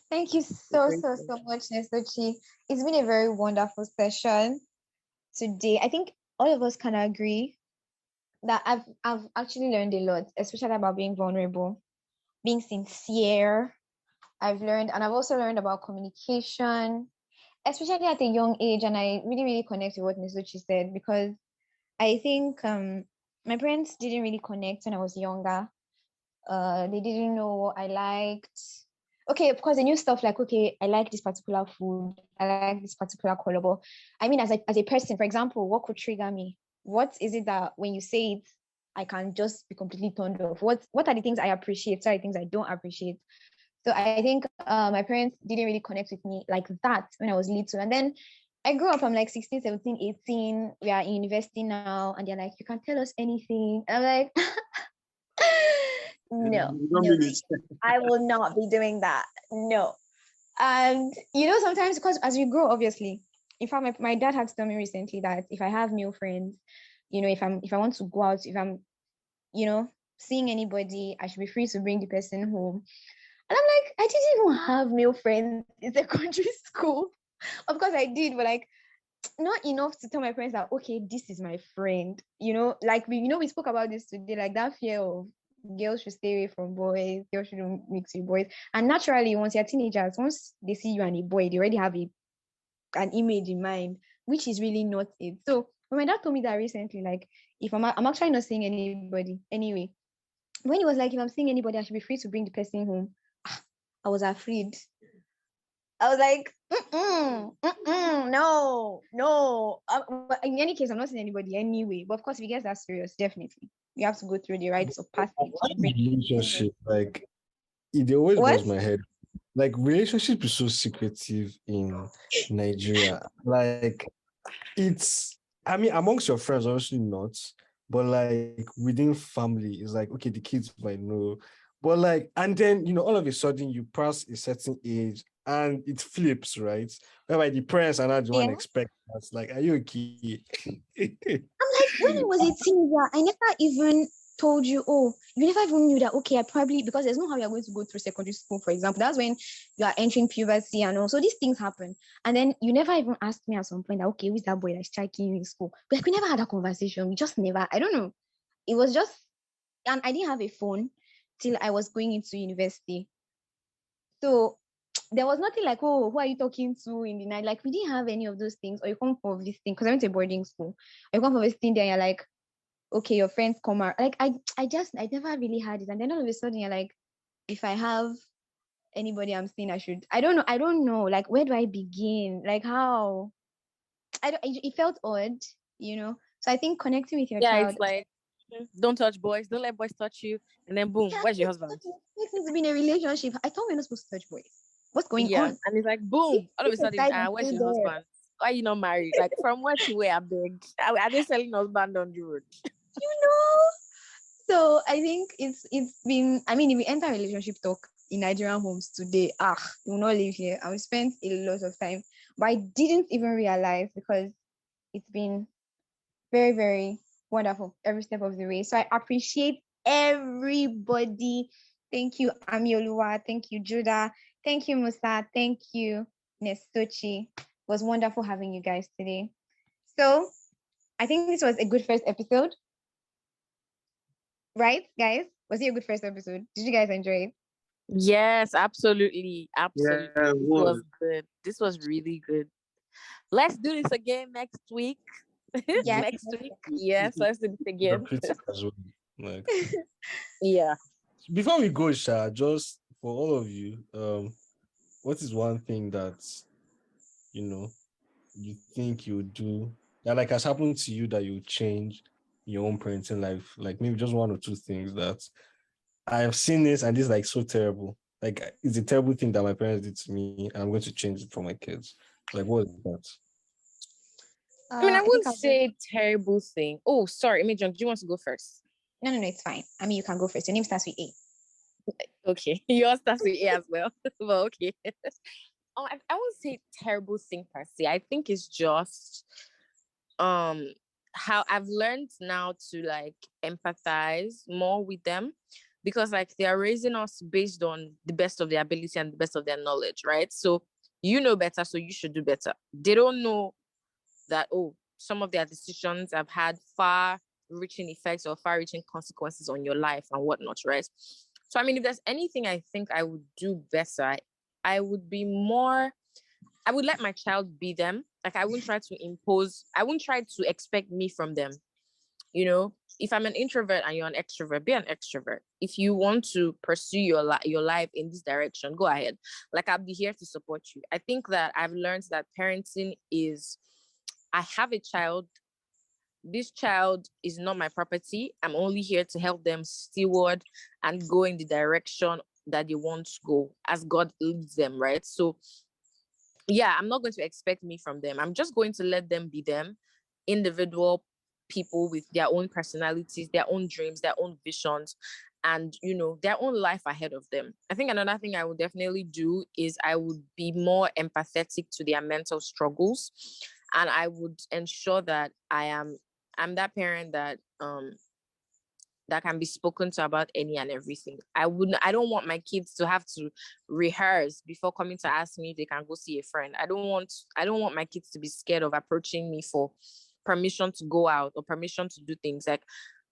Thank you So so, thank so, you. so much, Nesochi. It's been a very wonderful session today. I think all of us can agree that I've actually learned a lot, especially about being vulnerable, being sincere. I've learned, and I've also learned about communication, especially at a young age. And I really, really connect with what Nesochi said, because I think my parents didn't really connect when I was younger. They didn't know what I liked. Okay, of course, they knew stuff like, okay, I like this particular food, I like this particular color. But I mean, as a person, for example, what could trigger me? What is it that when you say it, I can just be completely turned off? What are the things I appreciate? What are the things I don't appreciate? So I think my parents didn't really connect with me like that when I was little. And then I grew up, I'm like 16, 17, 18. We are in university now. And they're like, you can tell us anything. And I'm like, no, You don't no, mean it. I will not be doing that. No. And sometimes because as we grow, obviously, in fact, my dad had to tell me recently that if I have male friends, if I want to go out, if I'm, seeing anybody, I should be free to bring the person home. And I'm like, I didn't even have male friends in secondary school. Of course I did, but like not enough to tell my parents that okay, this is my friend. Like we spoke about this today, like that fear of girls should stay away from boys, girls shouldn't mix with boys. And naturally, once you're teenagers, once they see you and a boy, they already have an image in mind, which is really not it. So when my dad told me that recently, like if I'm actually not seeing anybody anyway, when he was like, if I'm seeing anybody, I should be free to bring the person home. I was afraid. I was like, no, no. But in any case, I'm not seeing anybody anyway. But of course, if it gets that serious, definitely. You have to go through the rites of passage Why to is bring relationship like it always what? busts my head. Like relationship is so secretive in Nigeria. Like it's I mean amongst your friends, obviously not, but like within family, it's like okay, the kids might know. But like, and then all of a sudden you pass a certain age and it flips, right? Whereby the parents are not the one Yeah. expect us. Like, are you okay? I'm like, when I was 18, yeah, I never even told you, oh, you never even knew that, okay, I probably, because there's no how you're going to go through secondary school, for example. That's when you are entering puberty and all. So these things happen. And then you never even asked me at some point that, okay, who's that boy that's striking you in school? But like, we never had that conversation. We just never, I don't know. It was just, and I didn't have a phone till I was going into university. So there was nothing like, oh, who are you talking to in the night? Like, we didn't have any of those things. Or you come for visiting, because I went to boarding school. Or you come for visiting there, you're like, okay, your friends come out. Like, I never really had it. And then all of a sudden, you're like, if I have anybody I'm seeing, I don't know. Like, where do I begin? Like, how? It felt odd. So I think connecting with your Yeah, it's child, like don't touch boys, don't let boys touch you, and then boom, yeah, where's your husband? it needs to be in a relationship. I thought we're not supposed to touch boys. What's going Yeah, on? and it's like boom, all of a This sudden, aside, I'm where's still your there. husband? Why are you not married? Like from where to where? I beg. Are they selling husband on the road? You know? So I think it's been. I mean, if we enter relationship talk in Nigerian homes today, we will not live here. And we spent a lot of time, but I didn't even realize because it's been very, very wonderful every step of the way. So I appreciate everybody. Thank you, Amioluwa. Thank you, Judah. Thank you, Musa. Thank you, Nestochi. It was wonderful having you guys today. So I think this was a good first episode. Right, guys? Was it a good first episode? Did you guys enjoy it? Yes, absolutely, absolutely. Yeah, it This was was. good. This was really good. Let's do this again next week. Yes. Next week. Yes, let's do this again. Therapeutic as well. Like Yeah. before we go, Sha, just for all of you, what is one thing that you know you think you would do that like has happened to you that you would change in your own parenting life? Like maybe just one or two things that I have seen this and this is like so terrible. Like, it's a terrible thing that my parents did to me, and I'm going to change it for my kids. Like, what is that? I mean, I I think wouldn't I'll just say terrible thing. Oh, sorry, John, do you want to go first? no, it's fine. I mean, you can go first. Your name starts with A. Okay, yours starts with A as well. Well, okay. I won't say terrible thing per se. I think it's just how I've learned now to like empathize more with them, because like they are raising us based on the best of their ability and the best of their knowledge, right? So you know better, so you should do better. They don't know that, oh, some of their decisions have had far reaching effects or far reaching consequences on your life and whatnot, right? So I mean, if there's anything I think I would do better, I would be more, I would let my child be them. Like, I wouldn't try to impose, I wouldn't try to expect me from them. You know, if I'm an introvert and you're an extrovert, be an extrovert. If you want to pursue your life in this direction, go ahead. Like, I'll be here to support you. I think that I've learned that parenting is, I have a child. This child is not my property. I'm only here to help them steward and go in the direction that they want to go as God leads them, right? So yeah, I'm not going to expect me from them. I'm just going to let them be them, individual people with their own personalities, their own dreams, their own visions, and their own life ahead of them. I think another thing I would definitely do is I would be more empathetic to their mental struggles, and I would ensure that I'm that parent that can be spoken to about any and everything. I don't want my kids to have to rehearse before coming to ask me if they can go see a friend. I don't want my kids to be scared of approaching me for permission to go out or permission to do things. Like,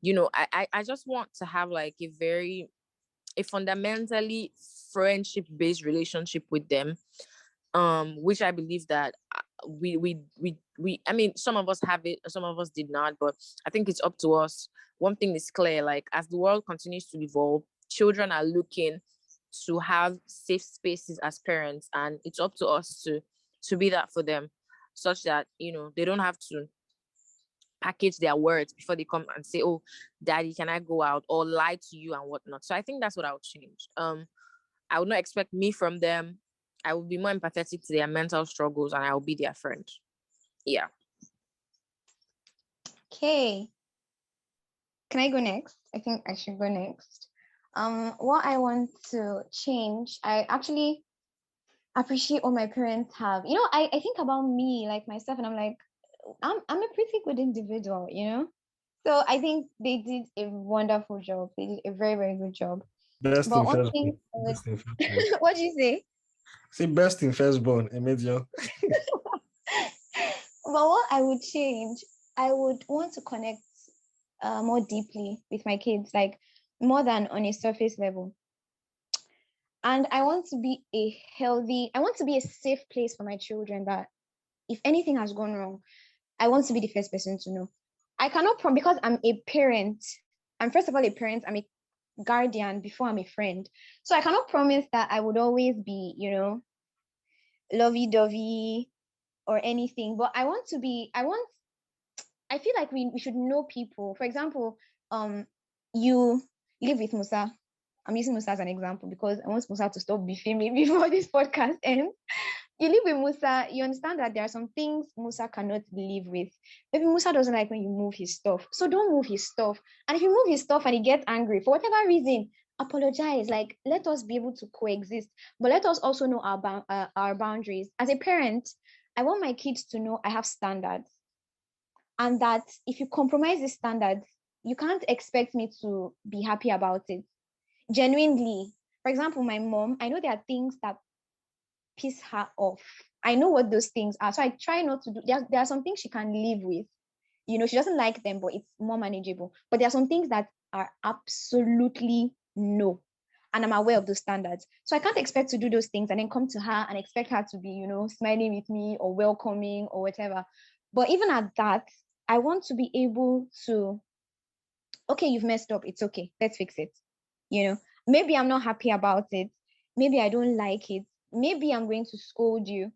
I just want to have like a fundamentally friendship-based relationship with them, which I believe that we I mean, some of us have it, some of us did not, but I think it's up to us. One thing is clear, like, as the world continues to evolve, children are looking to have safe spaces as parents, and it's up to us to be that for them, such that they don't have to package their words before they come and say, oh, daddy, can I go out, or lie to you and whatnot. So I think that's what I would change. I would not expect me from them. I would be more empathetic to their mental struggles, and I will be their friend. Yeah. Okay. Can I go next? I think I should go next. What I want to change, I actually appreciate what my parents have. I think about me, like myself, and I'm like, I'm a pretty good individual, So I think they did a wonderful job. They did a very, very good job. Best But in one firstborn. thing, Best in firstborn. what do you say? Say best in firstborn, Emedion. But what I would change, I would want to connect more deeply with my kids, like more than on a surface level. And I want to be a safe place for my children, that if anything has gone wrong, I want to be the first person to know. I cannot because I'm a parent. I'm first of all a parent. I'm a guardian before I'm a friend. So I cannot promise that I would always be, lovey-dovey or anything. But I feel like we should know people. For example, you live with Musa. I'm using Musa as an example because I want Musa to stop beefing me before this podcast ends. You live with Musa, you understand that there are some things Musa cannot live with. Maybe Musa doesn't like when you move his stuff. So don't move his stuff. And if you move his stuff and he gets angry, for whatever reason, apologize. Like, let us be able to coexist. But let us also know our boundaries. As a parent, I want my kids to know I have standards. And that if you compromise the standards, you can't expect me to be happy about it. Genuinely. For example, my mom, I know there are things that piss her off. I know what those things are. So I try not to do. There are some things she can live with. She doesn't like them, but it's more manageable. But there are some things that are absolutely no. And I'm aware of those standards. So I can't expect to do those things and then come to her and expect her to be, smiling with me or welcoming or whatever. But even at that, I want to be able to, okay, you've messed up. It's okay. Let's fix it. Maybe I'm not happy about it. Maybe I don't like it. Maybe I'm going to scold you.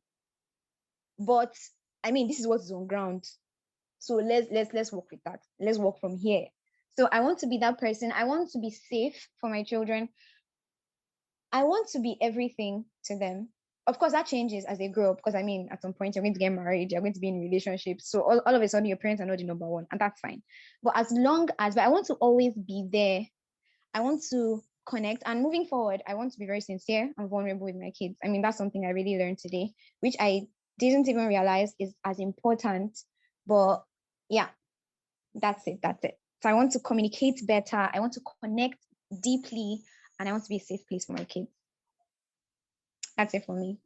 But I mean, this is what's on ground. So let's work with that. Let's work from here. So I want to be that person. I want to be safe for my children. I want to be everything to them. Of course, that changes as they grow up, because I mean, at some point, you're going to get married, you're going to be in relationships. So all of a sudden, your parents are not the number one, and that's fine. But but I want to always be there. I want to connect. And moving forward, I want to be very sincere and vulnerable with my kids. I mean, that's something I really learned today, which I didn't even realize is as important. But yeah, that's it. That's it. So I want to communicate better. I want to connect deeply, and I want to be a safe place for my kids. That's it for me.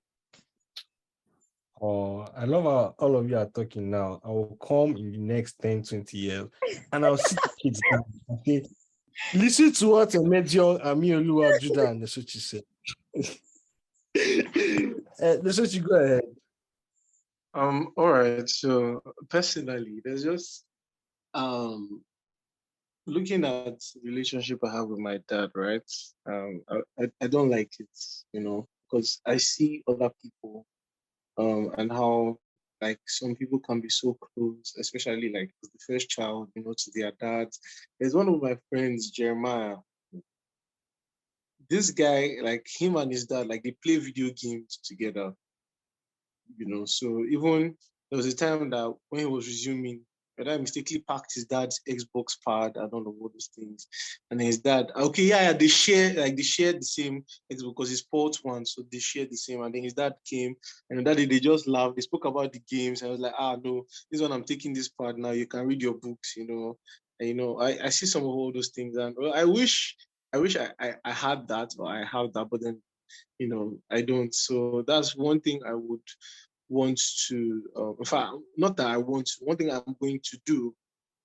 Oh, I love how all of you are talking now. I will come in the next 10, 20 years and I'll sit the kids down and say, listen to what Emedion, Amiolu, Judah, and the Sochi said. The Sochi, go ahead. All right. So personally, there's just looking at the relationship I have with my dad, right? I don't like it, because I see other people, and how like some people can be so close, especially like the first child, to their dads. There's one of my friends, Jeremiah. This guy, like him and his dad, like they play video games together, So even there was a time that when he was resuming, my dad mistakenly packed his dad's Xbox pad and all of all those things. And then his dad, okay, yeah, they shared the same Xbox because it's sports one, so they shared the same. And then his dad came, and that day they just laughed. They spoke about the games. And I was like, no, this one I'm taking this pad now. You can read your books, And, I see some of all those things, and I wish I had that, or I have that, but then I don't. So that's one thing I would want to, in fact, not that I want to, one thing I'm going to do,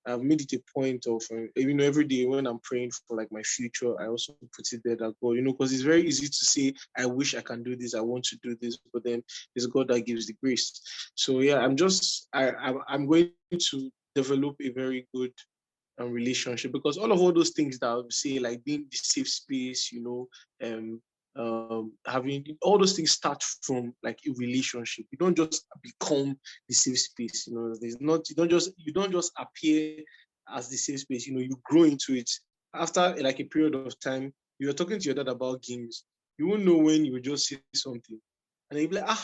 I've made it a point of, every day when I'm praying for like my future, I also put it there that God, because it's very easy to say, I wish I can do this, I want to do this, but then it's God that gives the grace. So yeah, I'm going to develop a very good relationship, because all those things that I would say, like being the safe space, having all those things start from like a relationship. You don't just become the safe space. You don't just appear as the safe space. You grow into it. After like a period of time, you're talking to your dad about games. You won't know when you will just say something, and then you'll be like,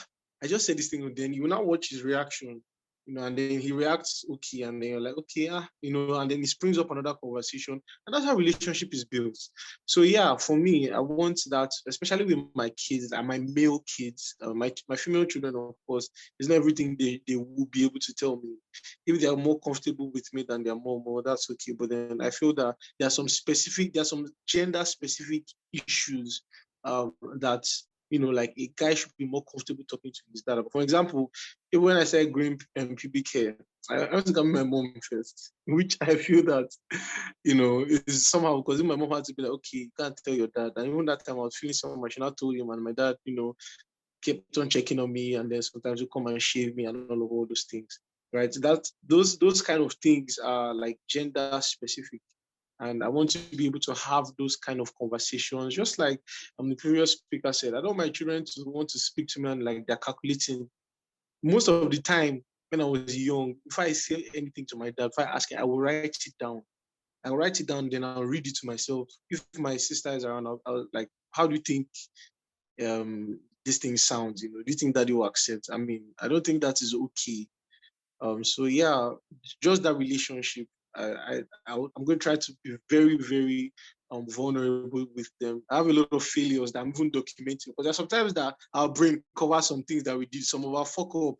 I just said this thing. And then you will now watch his reaction, and then he reacts okay, and then you're like, okay, and then he springs up another conversation, and that's how relationship is built. So yeah, for me, I want that, especially with my kids, and my male kids, my female children, of course, is not everything they will be able to tell me. If they are more comfortable with me than their mom, that's okay. But then I feel that there are some gender specific issues that like a guy should be more comfortable talking to his dad. For example, when I said growing pubic hair, I want to come my mom first, which I feel that, is somehow, because my mom had to be like, okay, you can't tell your dad. And even that time I was feeling so much, and I told him, and my dad, kept on checking on me, and then sometimes you come and shave me and all those things, right? That those kind of things are like gender specific. And I want to be able to have those kind of conversations, just like the previous speaker said. I don't want my children to want to speak to me and like they're calculating. Most of the time when I was young, if I say anything to my dad, if I ask him, I will write it down. I'll write it down, then I'll read it to myself. If my sister is around, I'll like, how do you think this thing sounds? Do you think that you will accept? I mean, I don't think that is okay. So yeah, just that relationship. I'm going to try to be very, very vulnerable with them. I have a lot of failures that I'm even documenting, because there's sometimes that our brain covers some things that we did, some of our fuck up.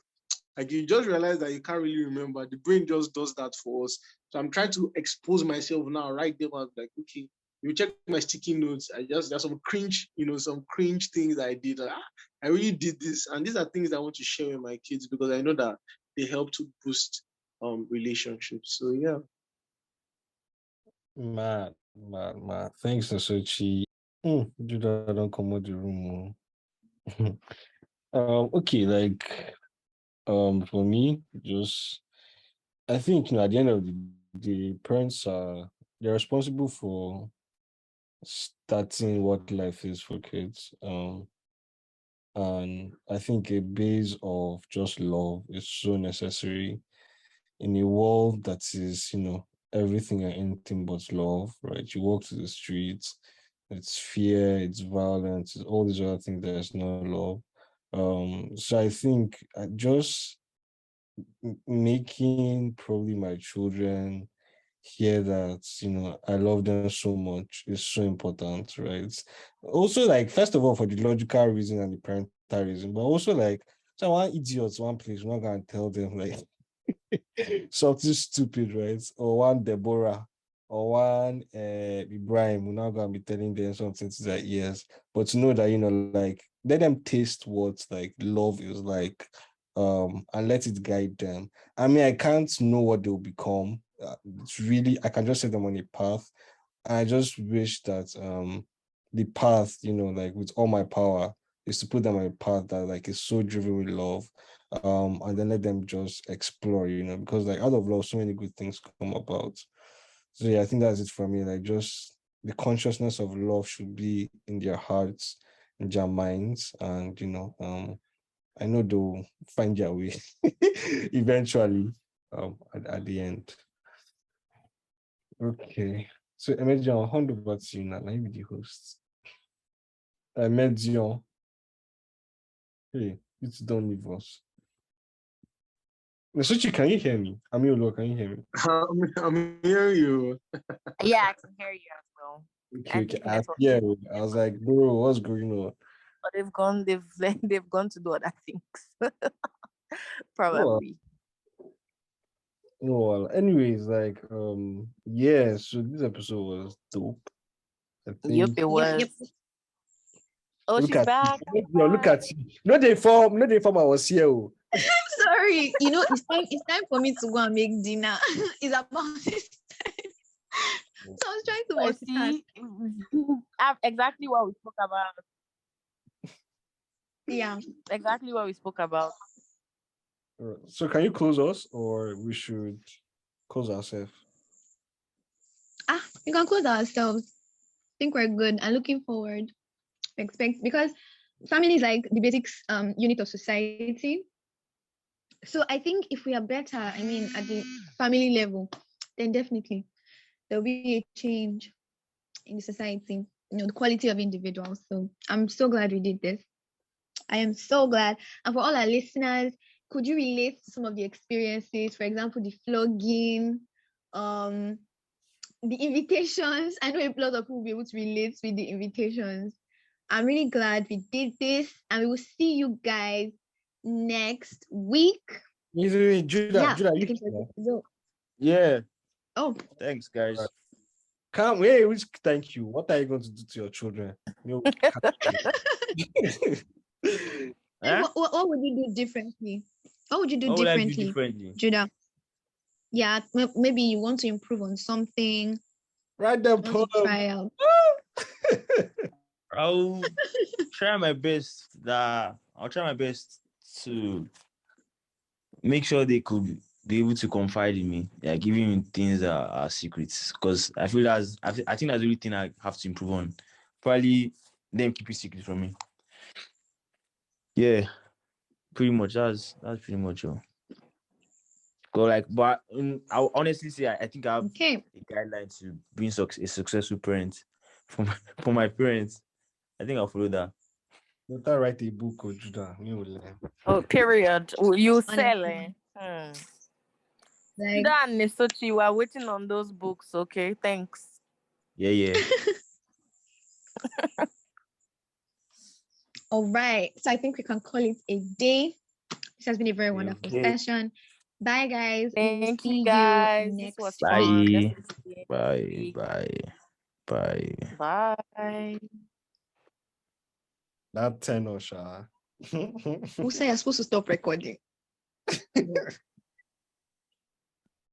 Like you just realize that you can't really remember. The brain just does that for us. So I'm trying to expose myself now, right there. I'm like, okay, you check my sticky notes. There's some cringe, some cringe things that I did. Like, I really did this, and these are things I want to share with my kids, because I know that they help to boost relationships. So yeah. Mad. Thanks, Nasochi. Judah, don't come out the room. Okay, like for me, just I think at the end of the day, parents they're responsible for starting what life is for kids. And I think a base of just love is so necessary in a world that is, everything and anything but love, right? You walk to the streets, it's fear, it's violence, it's all these other things. There's no love. So I think just making probably my children hear that I love them so much is so important, right? Also, like, first of all, for the logical reason and the parental reason, but also like, so one idiot one place, we're not gonna tell them like something stupid, right? Or one Deborah or one Ibrahim, we're not gonna be telling them something to their ears, but to know that like, let them taste what like love is like, and let it guide them. I mean, I can't know what they'll become. It's really, I can just set them on a path. I just wish that the path, like with all my power, is to put them on a path that like is so driven with love, and then let them just explore, because like out of love, so many good things come about. So yeah, I think that's it for me. Like, just the consciousness of love should be in their hearts, in their minds, and I know they'll find their way eventually, at the end. Okay. So Emedion, I'll hand over to you now. Let me be the host. Emedion. Hey, you don't leave us. Nasuchi, can you hear me? Amiolo, can you hear me? I'm hearing you. Yeah, I can hear you as well. Okay. Yeah, I was like, bro, what's going on? But they've gone to do other things. Probably. No, well, anyways, like, yeah, so this episode was dope. I Yep, think. it was. Yep. Oh, Look she's at back. you. Look at you. Not the form I was here. Sorry, it's time for me to go and make dinner. It's about this time. So I was trying to multitask. Exactly what we spoke about. Yeah. Exactly what we spoke about. So can you close us, or we should close ourselves? We can close ourselves. I think we're good. I'm looking forward. Because family is like the basic unit of society. So I think if we are better, I mean, at the family level, then definitely there'll be a change in the society, the quality of individuals. So I'm so glad we did this. I am so glad. And for all our listeners, could you relate to some of the experiences? For example, the flogging, the invitations. I know a lot of people will be able to relate with the invitations. I'm really glad we did this, and we will see you guys next week. Judah, Yeah. Oh, Thanks, guys. Come, hey, thank you. What are you going to do to your children? what would you do differently? What would you do What would I do differently, differently? Judah? Yeah, maybe you want to improve on something. Write them want to try out. I'll try my best. I'll try my best to make sure they could be able to confide in me, like even things that are secrets. Because I think that's the only thing I have to improve on. Probably them keep it secret from me. Yeah, pretty much. That's pretty much all. But I'll honestly say I think I have a guideline to being a successful parent for my parents. I think I'll follow that. Better write a book, or Judah. Oh, period. You sell it. Judah and Nesochi, we're waiting on those books. Okay, thanks. Yeah. All right. So I think we can call it a day. This has been a very wonderful session. Bye, guys. Thank you, guys. Next was Bye. Bye. Bye. That 10 or Sha. Who said you're supposed to stop recording?